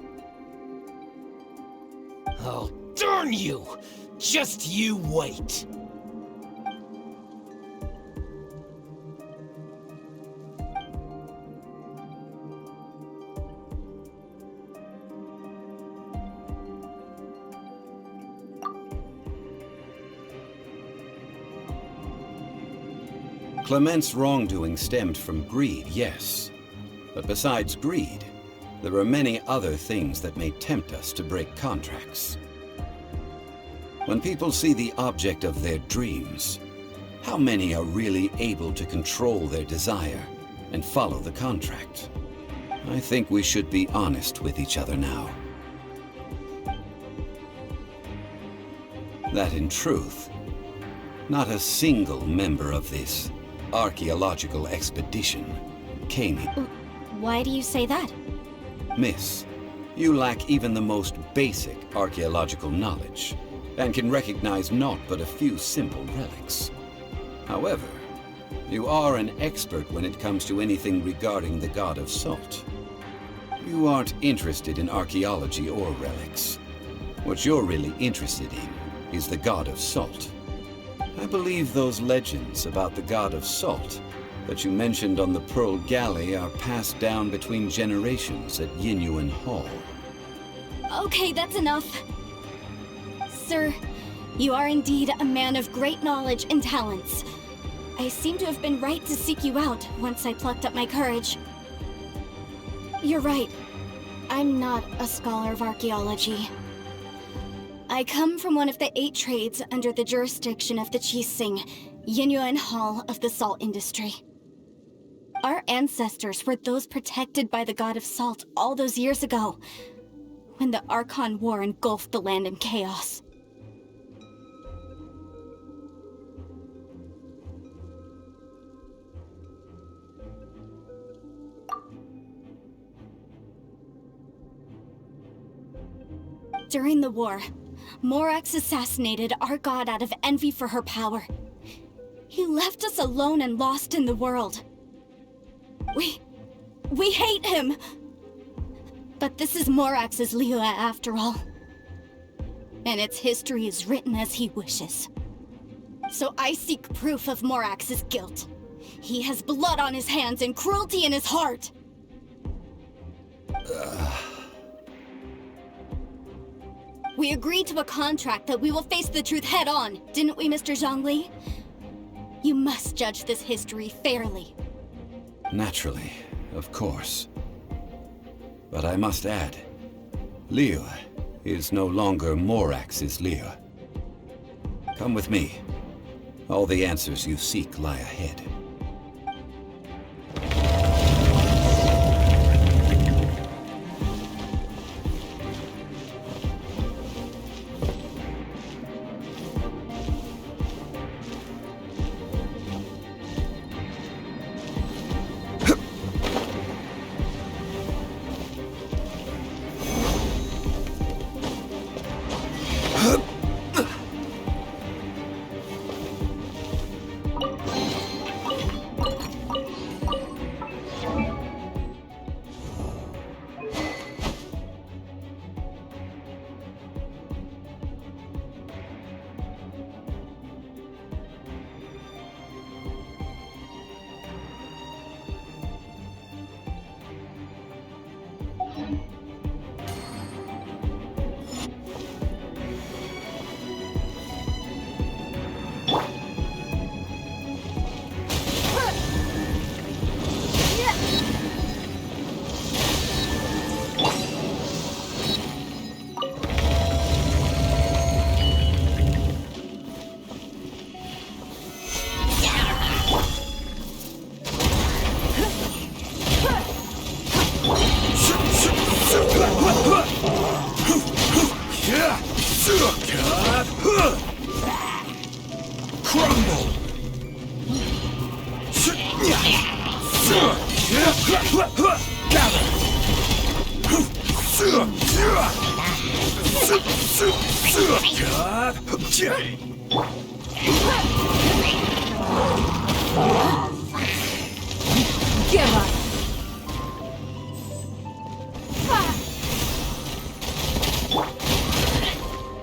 Oh, darn you! Just you wait!
Clement's wrongdoing stemmed from greed, yes. But besides greed, there are many other things that may tempt us to break contracts. When people see the object of their dreams, how many are really able to control their desire and follow the contract? I think we should be honest with each other now. That in truth, not a single member of this archaeological expedition came here.
Why do you say that?
Miss, you lack even the most basic archaeological knowledge, and can recognize naught but a few simple relics. However, you are an expert when it comes to anything regarding the god of salt. You aren't interested in archaeology or relics. What you're really interested in is the god of salt. I believe those legends about the god of salt that you mentioned on the Pearl Galley are passed down between generations at Yinyuan Hall.
Okay, that's enough. Sir, you are indeed a man of great knowledge and talents. I seem to have been right to seek you out once I plucked up my courage. You're right. I'm not a scholar of archaeology. I come from one of the 8 trades under the jurisdiction of the Qixing, Yinyuan Hall of the salt industry. Our ancestors were those protected by the god of salt all those years ago, when the Archon War engulfed the land in chaos. During the war, Morax assassinated our god out of envy for her power. He left us alone and lost in the world. We hate him! But this is Morax's Liyue after all. And its history is written as he wishes. So I seek proof of Morax's guilt. He has blood on his hands and cruelty in his heart! We agreed to a contract that we will face the truth head-on, didn't we, Mr. Zhongli? You must judge this history fairly.
Naturally, of course. But I must add, Liyue is no longer Morax's Liyue. Come with me. All the answers you seek lie ahead.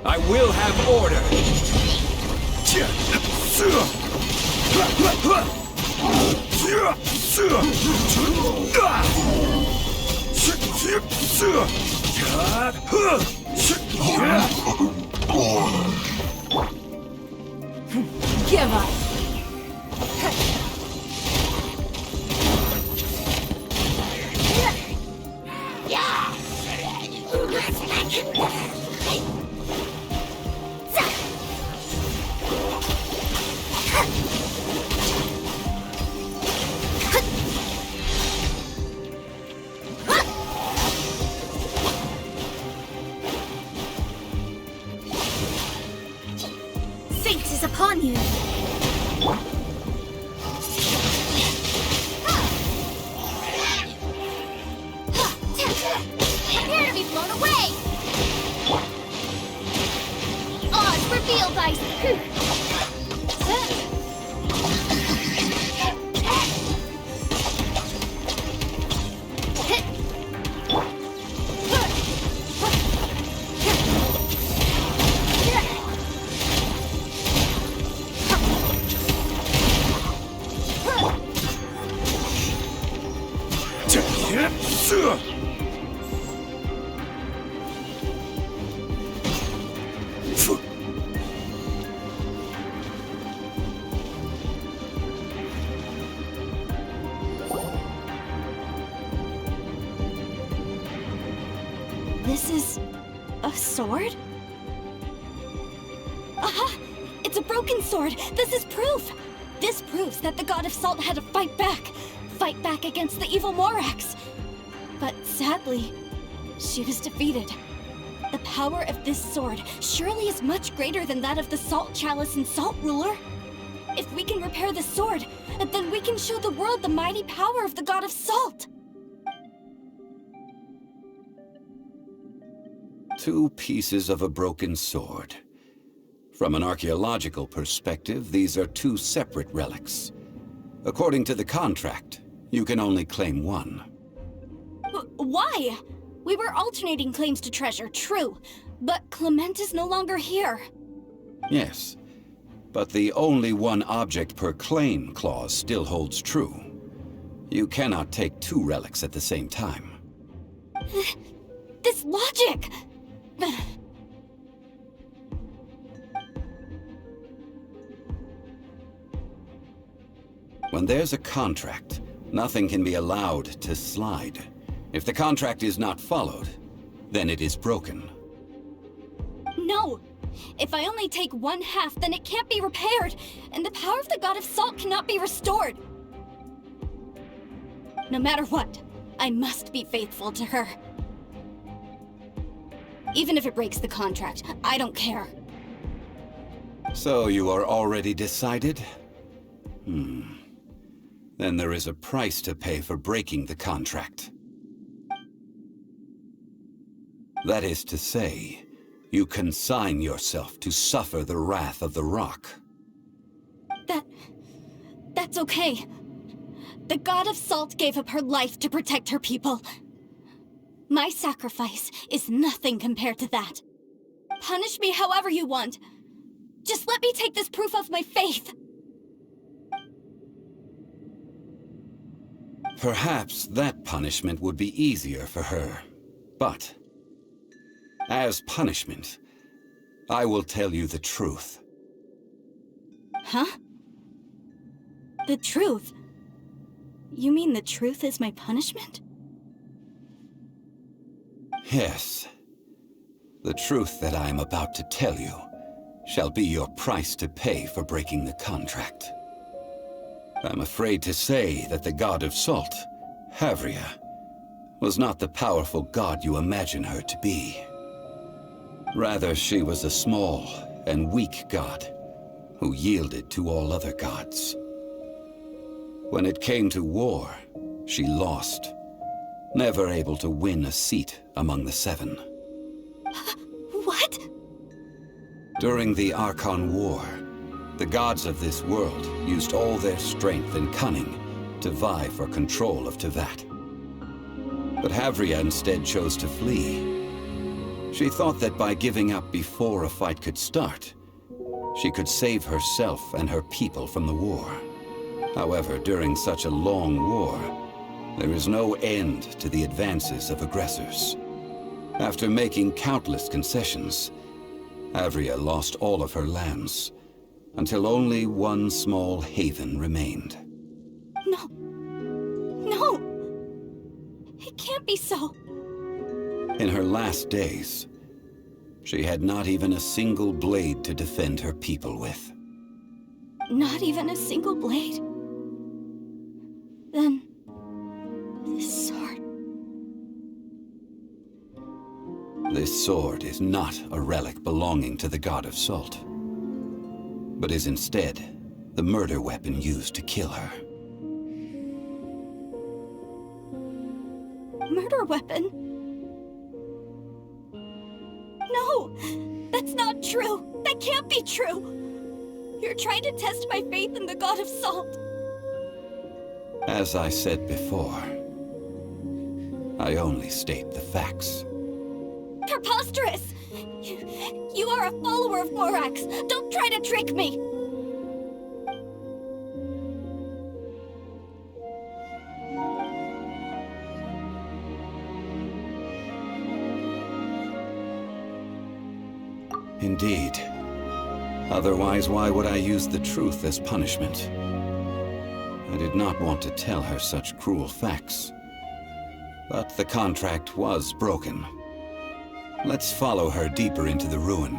I will have order.
Give up.
Fate is upon you. Prepare to be blown away. Odds revealed by...
This is a sword? Aha! It's a broken sword! This is proof! This proves that the God of Salt had to fight back! Fight back against the evil Morax! But sadly, she was defeated. The power of this sword surely is much greater than that of the Salt Chalice and Salt Ruler. If we can repair the sword, then we can show the world the mighty power of the God of Salt!
Two pieces of a broken sword. From an archaeological perspective, these are two separate relics. According to the contract, you can only claim one.
Why? We were alternating claims to treasure, true. But Clement is no longer here.
Yes, but the only one object per claim clause still holds true. You cannot take two relics at the same time.
This logic!
When there's a contract, nothing can be allowed to slide. If the contract is not followed, then it is broken.
No! If I only take one half, then it can't be repaired, and the power of the God of Salt cannot be restored. No matter what, I must be faithful to her. Even if it breaks the contract, I don't care.
So you are already decided? Then there is a price to pay for breaking the contract. That is to say, you consign yourself to suffer the wrath of the rock.
That's okay. The God of Salt gave up her life to protect her people. My sacrifice is nothing compared to that. Punish me however you want. Just let me take this proof of my faith.
Perhaps that punishment would be easier for her. But, as punishment, I will tell you the truth.
Huh? The truth? You mean the truth is my punishment?
Yes. The truth that I am about to tell you shall be your price to pay for breaking the contract. I'm afraid to say that the God of Salt, Havria, was not the powerful god you imagine her to be. Rather, she was a small and weak god who yielded to all other gods. When it came to war, she lost, never able to win a seat among the Seven.
What?
During the Archon War, the gods of this world used all their strength and cunning to vie for control of Teyvat. But Havria instead chose to flee. She thought that by giving up before a fight could start, she could save herself and her people from the war. However, during such a long war, there is no end to the advances of aggressors. After making countless concessions, Havria lost all of her lands, until only one small haven remained.
No. No! It can't be so.
In her last days, she had not even a single blade to defend her people with.
Not even a single blade? Then... this sword...
This sword is not a relic belonging to the God of Salt, but is instead the murder weapon used to kill her.
Murder weapon? No! That's not true! That can't be true! You're trying to test my faith in the God of Salt!
As I said before, I only state the facts.
Preposterous! You are a follower of Morax! Don't try to trick me!
Indeed. Otherwise, why would I use the truth as punishment? I did not want to tell her such cruel facts. But the contract was broken. Let's follow her deeper into the ruin.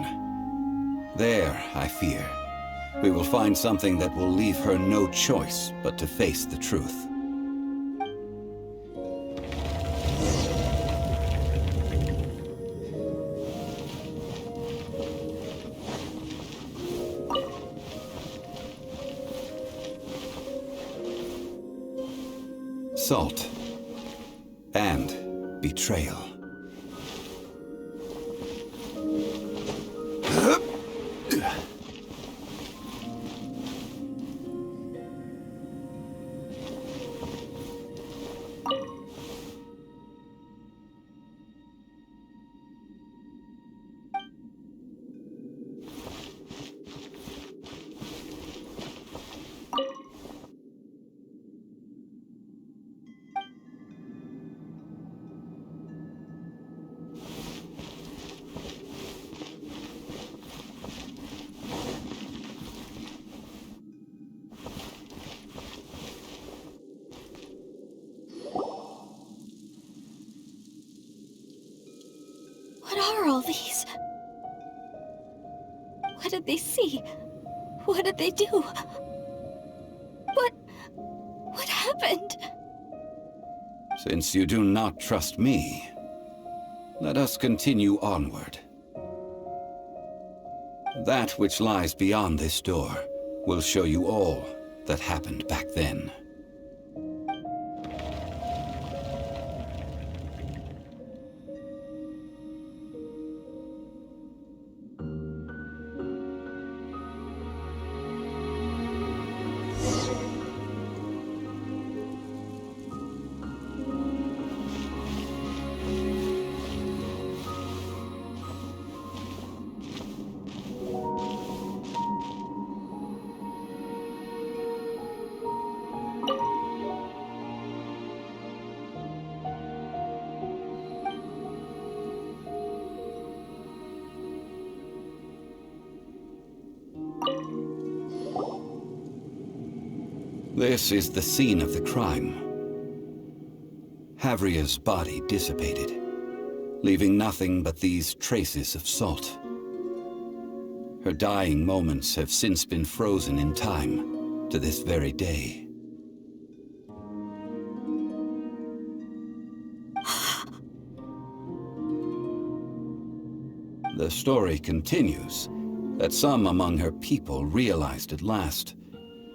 There, I fear, we will find something that will leave her no choice but to face the truth. Salt and betrayal.
What are all these? What did they see? What did they do? What happened?
Since you do not trust me, let us continue onward. That which lies beyond this door will show you all that happened back then. This is the scene of the crime. Havria's body dissipated, leaving nothing but these traces of salt. Her dying moments have since been frozen in time to this very day. The story continues that some among her people realized at last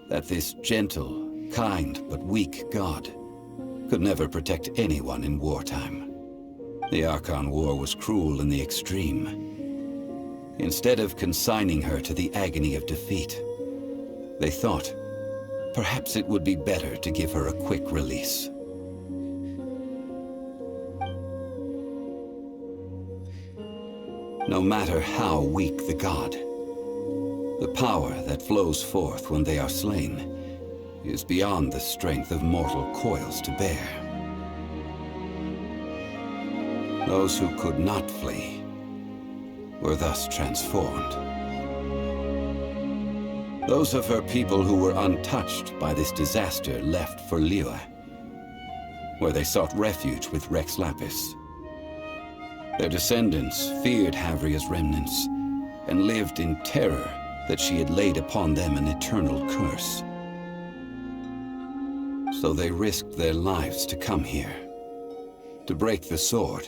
that this gentle, kind, but weak god could never protect anyone in wartime. The Archon War was cruel in the extreme. Instead of consigning her to the agony of defeat, they thought perhaps it would be better to give her a quick release. No matter how weak the god, the power that flows forth when they are slain is beyond the strength of mortal coils to bear. Those who could not flee were thus transformed. Those of her people who were untouched by this disaster left for Liyue, where they sought refuge with Rex Lapis. Their descendants feared Havria's remnants and lived in terror that she had laid upon them an eternal curse. So they risked their lives to come here, to break the sword,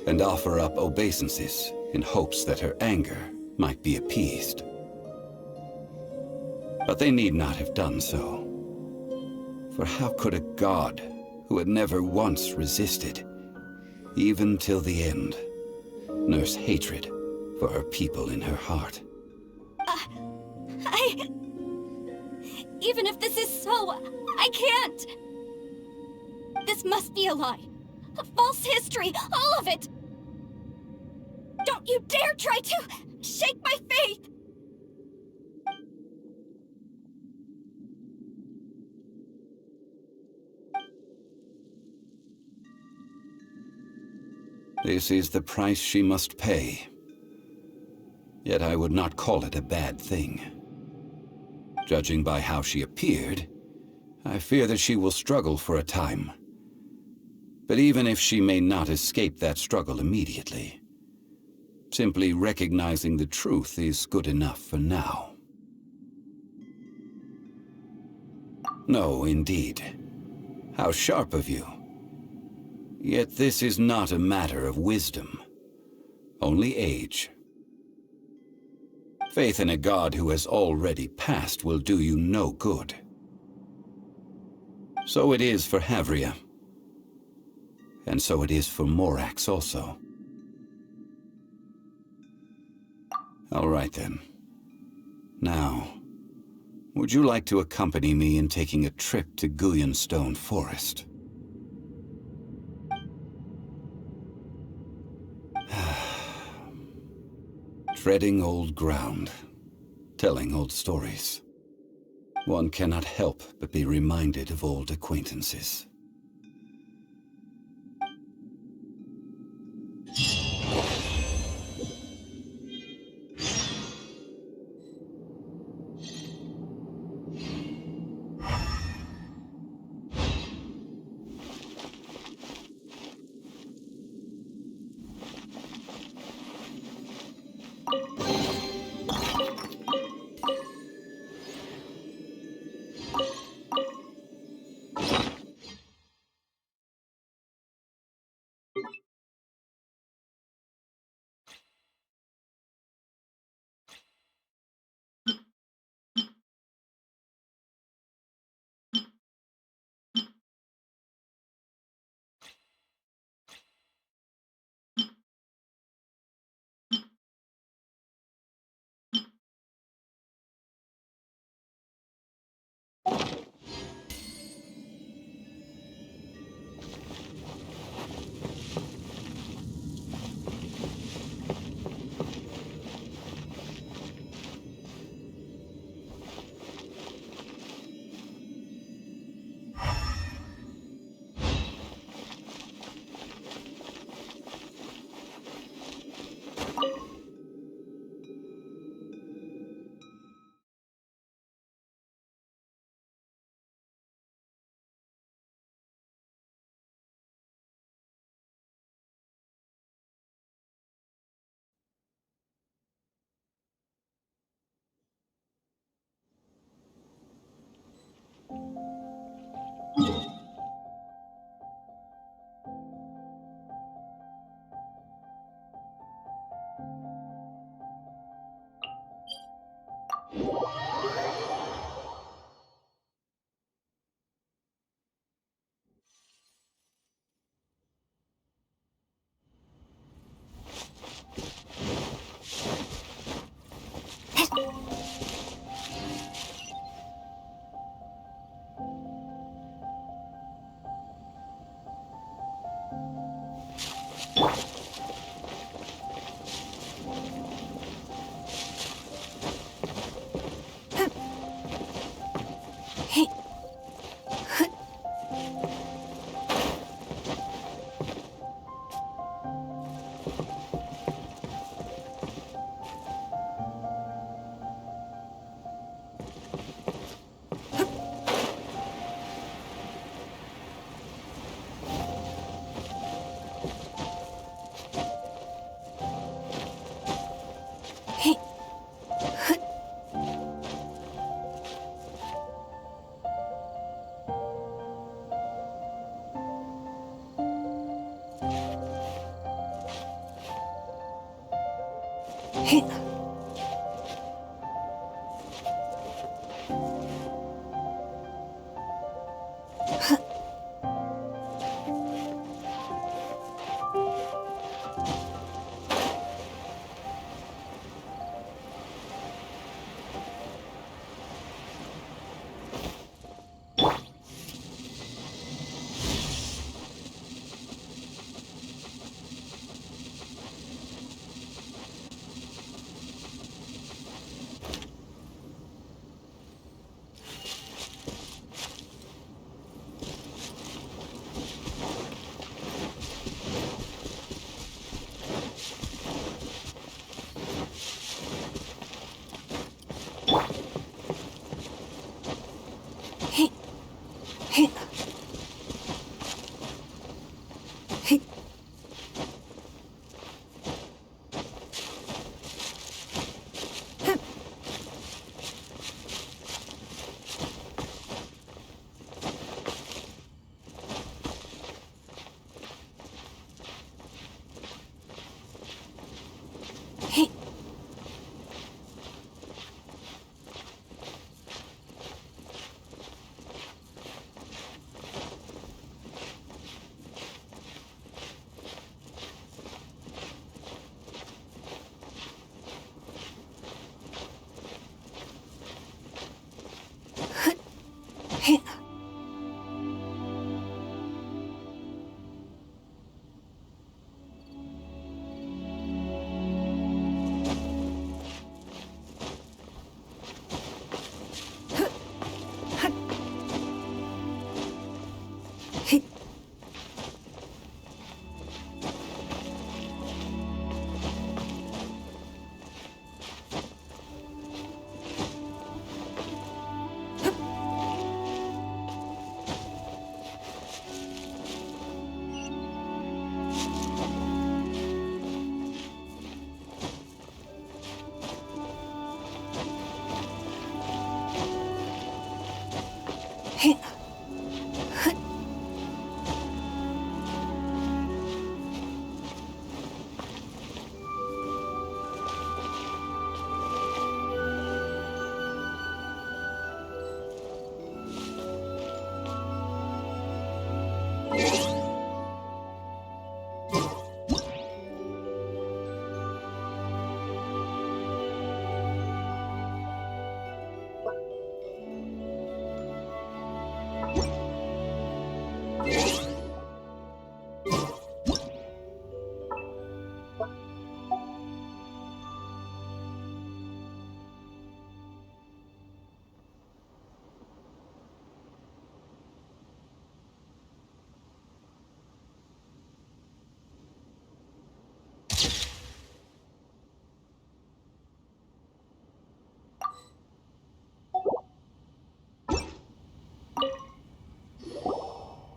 and offer up obeisances in hopes that her anger might be appeased. But they need not have done so. For how could a god who had never once resisted, even till the end, nurse hatred for her people in her heart?
Even if this is so, I can't! This must be a lie. A false history, all of it! Don't you dare try to shake my faith!
This is the price she must pay. Yet I would not call it a bad thing. Judging by how she appeared, I fear that she will struggle for a time. But even if she may not escape that struggle immediately, simply recognizing the truth is good enough for now. No, indeed. How sharp of you. Yet this is not a matter of wisdom, only age. Faith in a god who has already passed will do you no good. So it is for Havria. And so it is for Morax also. All right then. Now, would you like to accompany me in taking a trip to Guyanstone Forest? Treading old ground, telling old stories. One cannot help but be reminded of old acquaintances.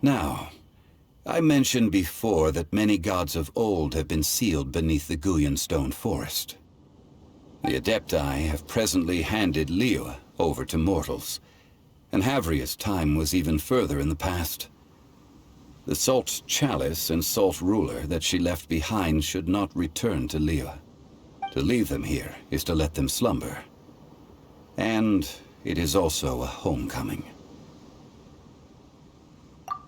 Now, I mentioned before that many gods of old have been sealed beneath the Guyan stone forest. The Adepti have presently handed Liyue over to mortals, and Havria's time was even further in the past. The Salt Chalice and Salt Ruler that she left behind should not return to Liyue. To leave them here is to let them slumber. And it is also a homecoming.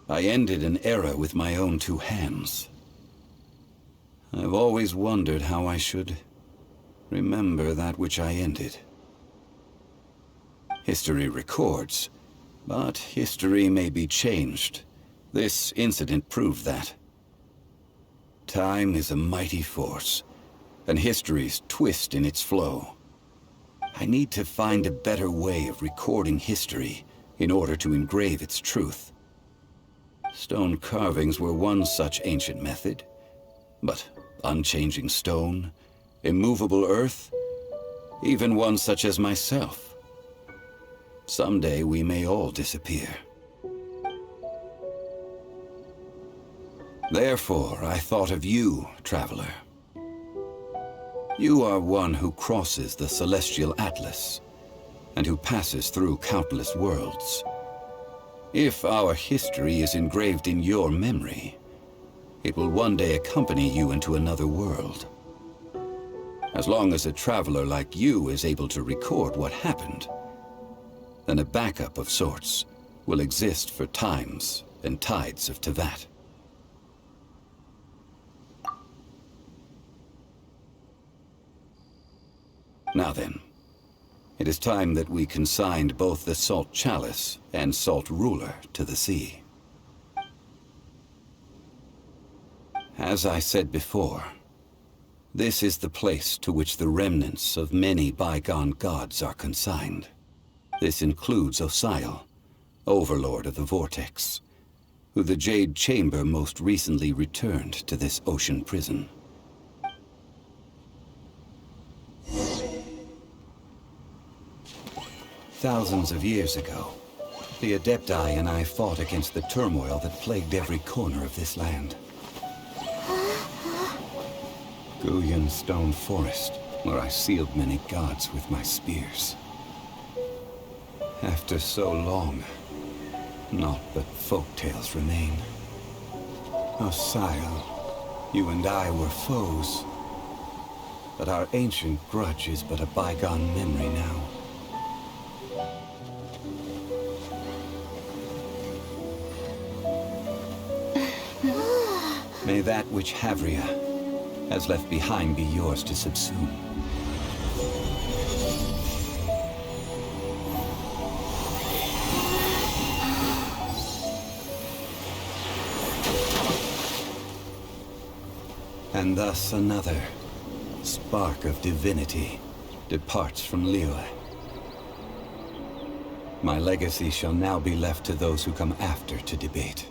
I ended an era with my own two hands. I've always wondered how I should remember that which I ended. History records, but history may be changed. This incident proved that. Time is a mighty force, and history's twist in its flow. I need to find a better way of recording history in order to engrave its truth. Stone carvings were one such ancient method, but unchanging stone, immovable earth, even one such as myself. Someday we may all disappear. Therefore, I thought of you, traveler. You are one who crosses the celestial atlas, and who passes through countless worlds. If our history is engraved in your memory, it will one day accompany you into another world. As long as a traveler like you is able to record what happened, then a backup of sorts will exist for times and tides of Teyvat. Now then, it is time that we consigned both the Salt Chalice and Salt Ruler to the sea. As I said before, this is the place to which the remnants of many bygone gods are consigned. This includes Osial, Overlord of the Vortex, who the Jade Chamber most recently returned to this ocean prison. Thousands of years ago, the Adepti and I fought against the turmoil that plagued every corner of this land. Guyan Stone Forest, where I sealed many gods with my spears. After so long, naught but folktales remain. Osial, you and I were foes, but our ancient grudge is but a bygone memory now. May that which Havria has left behind be yours to subsume. And thus another spark of divinity departs from Liyue. My legacy shall now be left to those who come after to debate.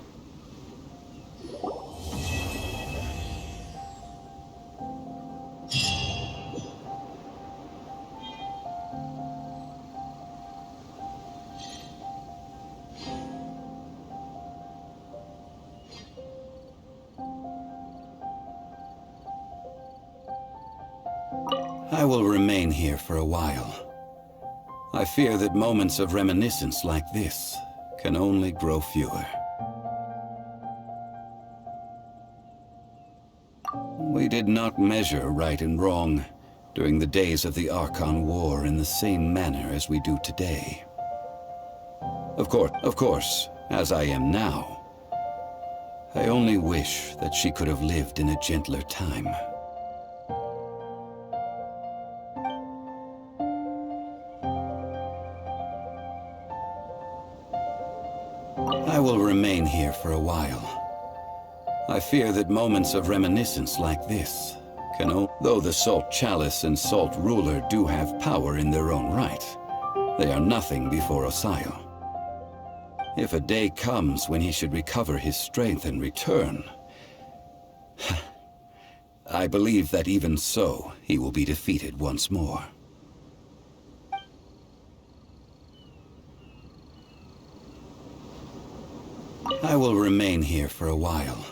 I will remain here for a while. I fear that moments of reminiscence like this can only grow fewer. We did not measure right and wrong during the days of the Archon War in the same manner as we do today. Of course, as I am now, I only wish that she could have lived in a gentler time. I will remain here for a while. I fear that moments of reminiscence like this though the Salt Chalice and Salt Ruler do have power in their own right, they are nothing before Osayo. If a day comes when he should recover his strength and return, I believe that even so, he will be defeated once more. I will remain here for a while.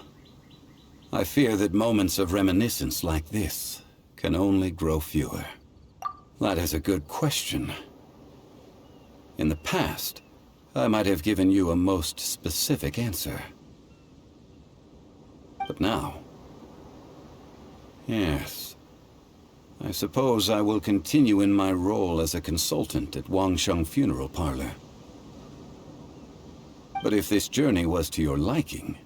I fear that moments of reminiscence like this can only grow fewer. That is a good question. In the past, I might have given you a most specific answer. But now... yes. I suppose I will continue in my role as a consultant at Wangsheng Funeral Parlor. But if this journey was to your liking,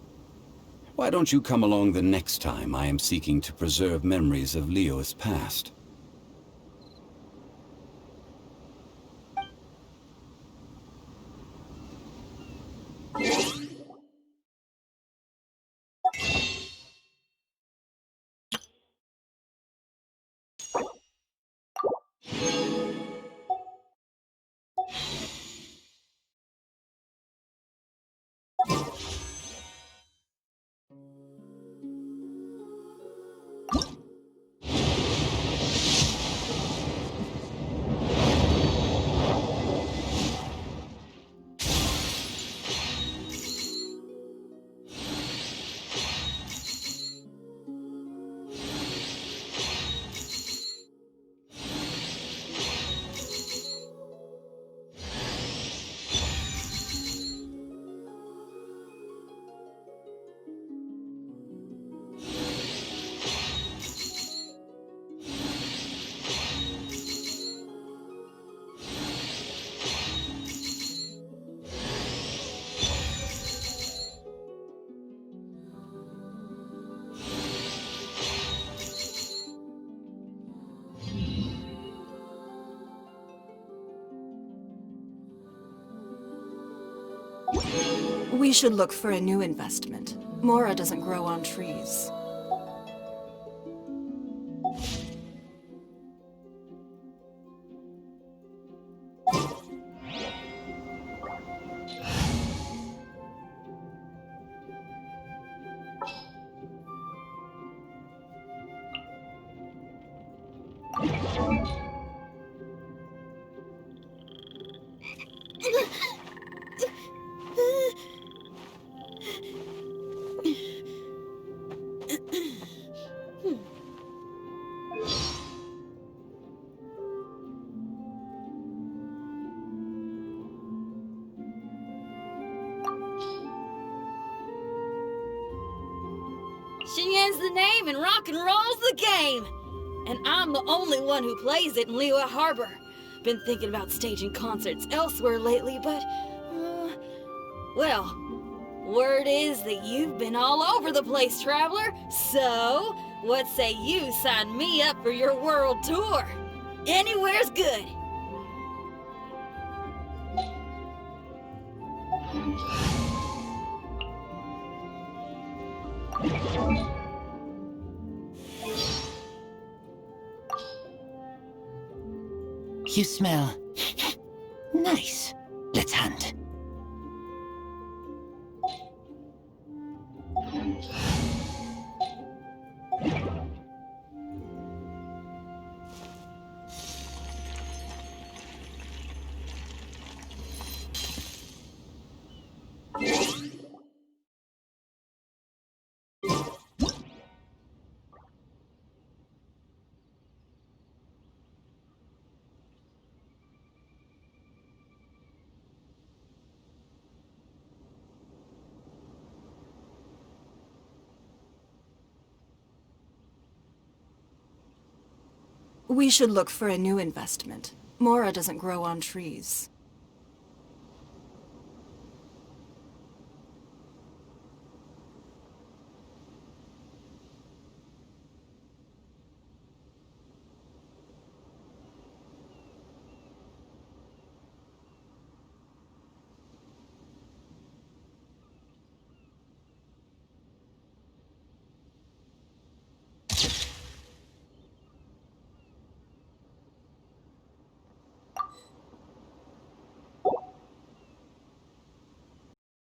why don't you come along the next time I am seeking to preserve memories of Leo's past?
We should look for a new investment. Mora doesn't grow on trees.
Xinyan's the name and rock and roll's the game. And I'm the only one who plays it in Liyue Harbor. Been thinking about staging concerts elsewhere lately, but... well, word is that you've been all over the place, traveler. So, what say you sign me up for your world tour? Anywhere's good.
You smell nice. Let's hunt.
We should look for a new investment. Mora doesn't grow on trees.